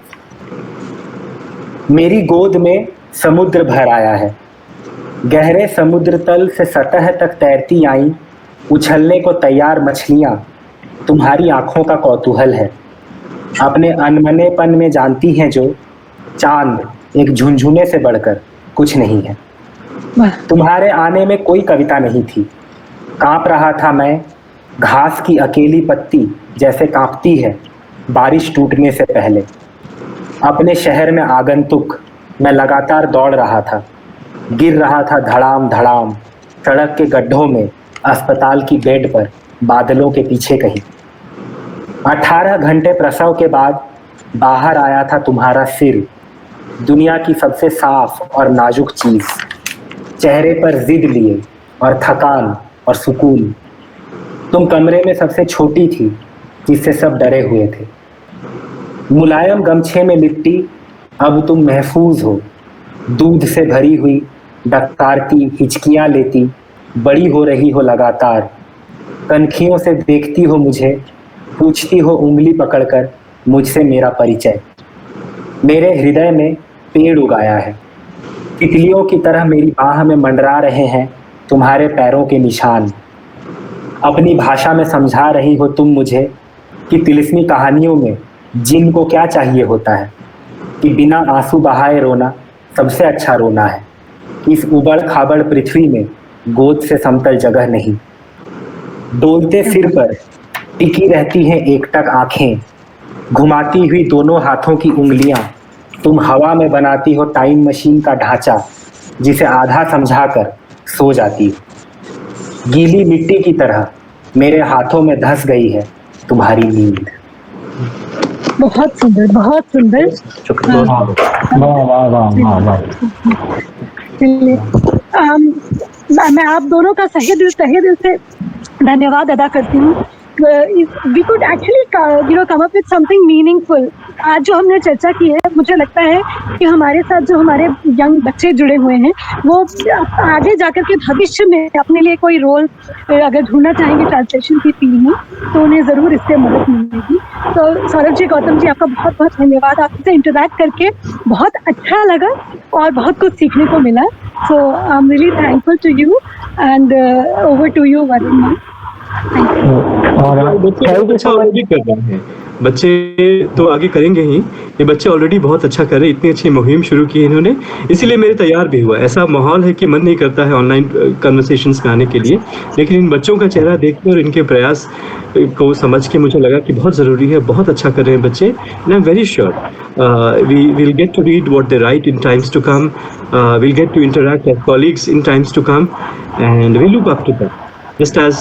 मेरी गोद में समुद्र भर आया है, गहरे समुद्र तल से सतह तक तैरती आई उछलने को तैयार मछलियां तुम्हारी आंखों का कौतूहल है। अपने अनमनेपन में जानती हैं जो चांद एक झुनझुने से बढ़कर कुछ नहीं है। तुम्हारे आने में कोई कविता नहीं थी, कांप रहा था मैं, घास की अकेली पत्ती जैसे कांपती है बारिश टूटने से पहले। अपने शहर में आगंतुक मैं लगातार दौड़ रहा था, गिर रहा था धड़ाम धड़ाम सड़क के गड्ढों में, अस्पताल की बेड पर, बादलों के पीछे कहीं। 18 घंटे प्रसव के बाद बाहर आया था तुम्हारा सिर, दुनिया की सबसे साफ और नाजुक चीज, चेहरे पर जिद लिए और थकान और सुकून। तुम कमरे में सबसे छोटी थी जिससे सब डरे हुए थे। मुलायम गमछे में लिपटी अब तुम महफूज हो, दूध से भरी हुई डकारती हिचकियां लेती बड़ी हो रही हो लगातार। कनखियों से देखती हो मुझे, पूछती हो उंगली पकड़कर मुझसे मेरा परिचय। मेरे हृदय में पेड़ उगाया है, तितलियों की तरह मेरी बाह में मंडरा रहे हैं तुम्हारे पैरों के निशान। अपनी भाषा में समझा रही हो तुम मुझे कि तिलिस्मी कहानियों में जिन को क्या चाहिए होता है, कि बिना आंसू बहाए रोना सबसे अच्छा रोना है। इस उबड़ खाबड़ पृथ्वी में गोद से समतल जगह नहीं। डोलते सिर पर टिकी रहती हैं एकटक आंखें, घुमाती हुई दोनों हाथों की उंगलियां तुम हवा में बनाती हो टाइम मशीन का ढांचा, जिसे आधा समझाकर सो जाती हो। गीली मिट्टी की तरह मेरे हाथों में धंस गई है तुम्हारी नींद। बहुत सुंदर, बहुत सुंदर। शुक्रिया। वाह वाह वाह वाह वाह। चलिए, मैं आप दोनों का तहे दिल से धन्यवाद अदा करती हूँ। We could actually come up with something meaningful. आज जो हमने चर्चा की है, मुझे लगता है कि हमारे साथ जो हमारे यंग बच्चे जुड़े हुए हैं, वो आगे जाकर के भविष्य में अपने लिए कोई रोल अगर ढूंढना चाहेंगे ट्रांसलेशन की फील्ड में, तो उन्हें ज़रूर इससे मदद मिलेगी। तो सौरभ जी, गौतम जी, आपका बहुत बहुत धन्यवाद। आपसे इंटरैक्ट करके बहुत अच्छा लगा और बहुत कुछ सीखने को मिला। So I am really thankful to you and over to you Varun. और थैंक यू सो मच। कर रहे हैं बच्चे, तो आगे करेंगे ही। ये बच्चे ऑलरेडी बहुत अच्छा कर रहे हैं, इतनी अच्छी मुहिम शुरू की इन्होंने, इसीलिए मेरे तैयार भी हुआ। ऐसा माहौल है कि मन नहीं करता है ऑनलाइन कन्वर्सेशंस में आने के लिए, लेकिन इन बच्चों का चेहरा देखकर और इनके प्रयास को समझ के मुझे लगा कि बहुत ज़रूरी है, बहुत अच्छा कर रहे हैं बच्चे। And I am very sure we will get to read what they write in times to come, will get to interact as colleagues in times to come, and we look up to them. Just as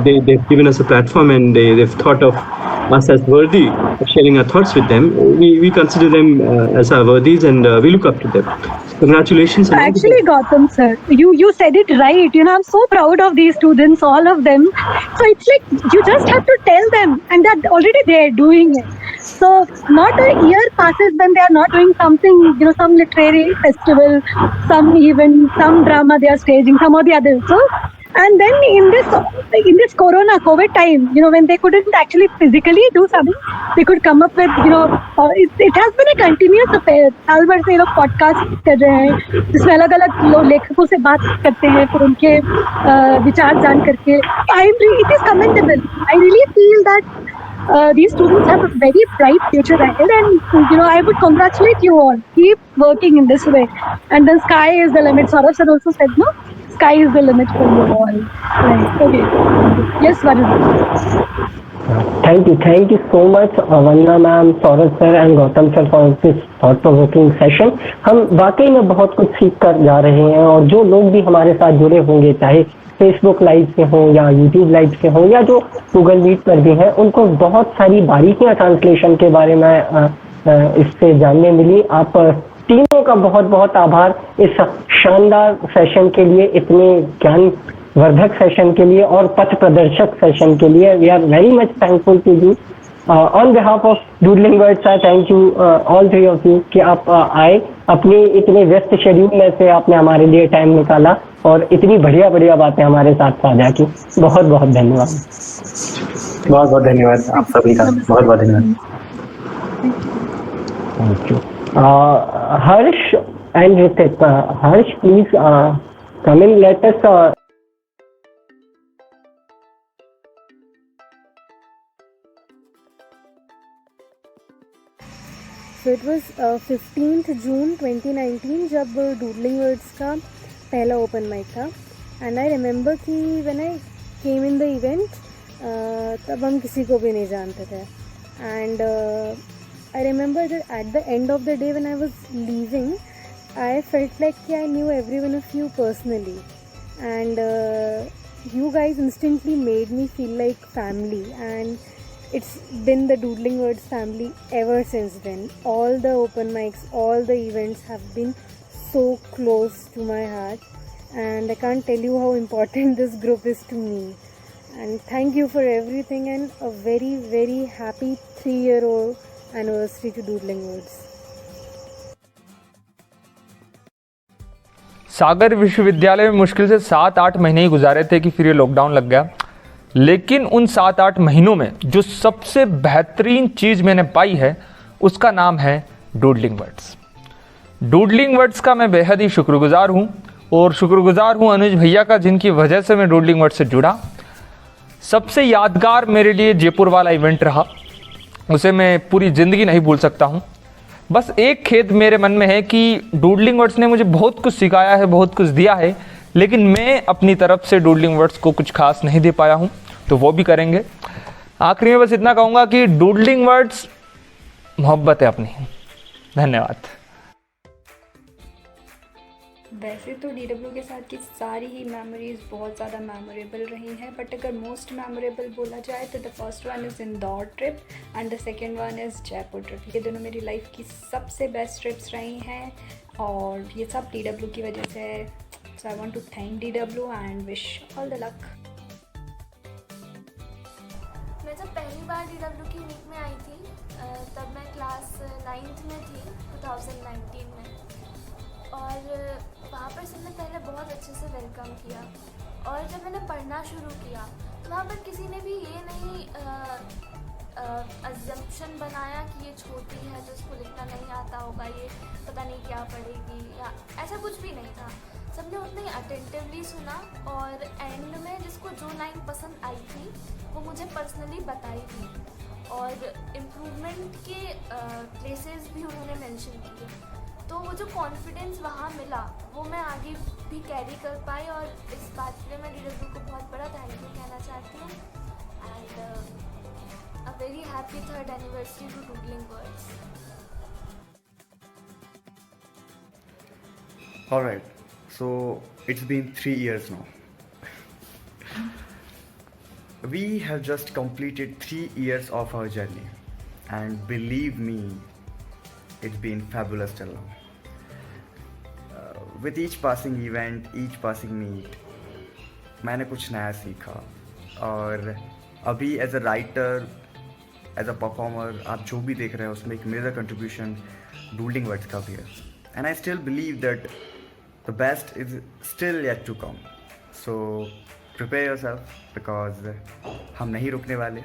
they've given us a platform and they've thought of us as worthy of sharing our thoughts with them, we consider them as our worthies, and we look up to them. Congratulations. Actually, Gautam sir, you said it right. I'm so proud of these students, all of them. So it's like you just have to tell them, and they're already there doing it. So not a year passes when they are not doing something, some literary festival, some event, some drama they are staging, some or the other. So, and then in this COVID time, when they couldn't actually physically do something, they could come up with, it has been a continuous affair. साल भर से लोग podcast कर रहे हैं, जिसमें अलग अलग लोग लेखकों से बात करते हैं, फिर उनके विचार जान करके it is commendable. I really feel that these students have a very bright future ahead, and I would congratulate you all. Keep working in this way, and the sky is the limit. Saurav sir also said, no, sky is the limit for you all. Right. Okay. Yes, Varun. Thank you so much, Vandana ma'am, Saurabh sir and Gautam sir for this thought-provoking session. हम वाकई में बहुत कुछ सीख कर जा रहे हैं, और जो लोग भी हमारे साथ जुड़े होंगे, चाहे फेसबुक लाइव से हो या यूट्यूब लाइव से हो या जो गूगल मीट पर भी हैं, उनको बहुत सारी बारीकियां ट्रांसलेशन के बारे में इससे जानने मिली। आप तीनों का बहुत बहुत आभार इस शानदार सेशन के लिए, इतने ज्ञानवर्धक सेशन के लिए और पथ प्रदर्शक सेशन के लिए। We are very much thankful to you. On behalf of doodling words, I thank you all three of you कि आप आए, अपने इतने व्यस्त शेड्यूल में से आपने हमारे लिए टाइम निकाला और इतनी बढ़िया बढ़िया बातें हमारे साथ साझा की। बहुत बहुत धन्यवाद। बहुत बहुत धन्यवाद आप सभी का, बहुत बहुत धन्यवाद। Thank you. Harsh and Ritik, Harsh, please come in. Let us. So it was 15th June 2019 जब डूडलिंग वर्ड्स का पहला ओपन माइक था, एंड आई रिमेंबर कि when I came in the event तब हम किसी को भी नहीं जानते थे, and I remember that at the end of the day when I was leaving, I felt like I knew every one of you personally, and you guys instantly made me feel like family, and it's been the Doodling Words family ever since then. All the open mics, all the events have been so close to my heart, and I can't tell you how important this group is to me. And thank you for everything, and a very, very happy 3-year-old anniversary to Doodling Words. सागर विश्वविद्यालय में मुश्किल से 7-8 महीने ही गुजारे थे कि फिर ये लॉकडाउन लग गया। लेकिन उन 7-8 महीनों में जो सबसे बेहतरीन चीज़ मैंने पाई है उसका नाम है डूडलिंग वर्ड्स। डूडलिंग वर्ड्स का मैं बेहद ही शुक्रगुजार हूँ, और शुक्रगुजार हूँ अनुज भैया का, जिनकी वजह से मैं डूडलिंग वर्ड्स से जुड़ा। सबसे यादगार मेरे लिए जयपुर वाला इवेंट रहा, उसे मैं पूरी ज़िंदगी नहीं भूल सकता हूँ। बस एक खेद मेरे मन में है कि डूडलिंग वर्ड्स ने मुझे बहुत कुछ सिखाया है, बहुत कुछ दिया है, लेकिन मैं अपनी तरफ से डूडलिंग वर्ड्स को कुछ खास नहीं दे पाया हूँ, तो वो भी करेंगे। आखिरी में बस इतना कहूँगा कि डूडलिंग वर्ड्स मोहब्बत है अपनी। धन्यवाद। वैसे तो DW के साथ की सारी ही मेमोरीज बहुत ज़्यादा मेमोरेबल रही हैं, बट अगर मोस्ट मेमोरेबल बोला जाए तो the first one is Indore trip and the second one is Jaipur trip. ये दोनों मेरी लाइफ की सबसे बेस्ट ट्रिप्स रही हैं, और ये सब DW की वजह से है। So I want to thank DW and wish all the luck. मैं जब पहली बार DW की मीट में आई थी तब मैं क्लास 9th में थी 2019 में, और वहाँ पर सबने पहले बहुत अच्छे से वेलकम किया। और जब मैंने पढ़ना शुरू किया तो वहाँ पर किसी ने भी ये नहीं अजम्पशन बनाया कि ये छोटी है तो इसको लिखना नहीं आता होगा, ये पता नहीं क्या पढ़ेगी, या ऐसा कुछ भी नहीं था। सबने उतने ही अटेंटिवली सुना, और एंड में जिसको जो लाइन पसंद आई थी वो मुझे पर्सनली बताई थी, और इम्प्रूवमेंट के प्लेसेस भी उन्होंने मेंशन किए। तो वो जो कॉन्फिडेंस वहाँ मिला वो मैं आगे भी कैरी कर पाई, और इस बात के लिए मैं DW को बहुत बड़ा थैंक यू कहना चाहती हूँ। And a very happy 3rd anniversary to doodling words. Alright, so it's been 3 years now. We have just completed 3 years of our journey, and believe me, it's been fabulous till now. With each passing event, each passing meet, मैंने कुछ नया सीखा, और अभी as a writer, as a performer, आप जो भी देख रहे हैं उसमें एक मेजर कंट्रीब्यूशन डूडलिंग वर्ड्स का भी है। And I still believe that the best is still yet to come. So prepare yourself, because हम नहीं रुकने वाले,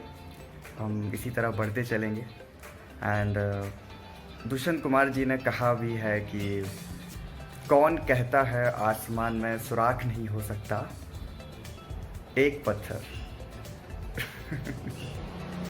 हम इसी तरह बढ़ते चलेंगे। एंड दुष्यंत कुमार जी ने कहा भी है कि कौन कहता है आसमान में सुराख नहीं हो सकता, एक पत्थर।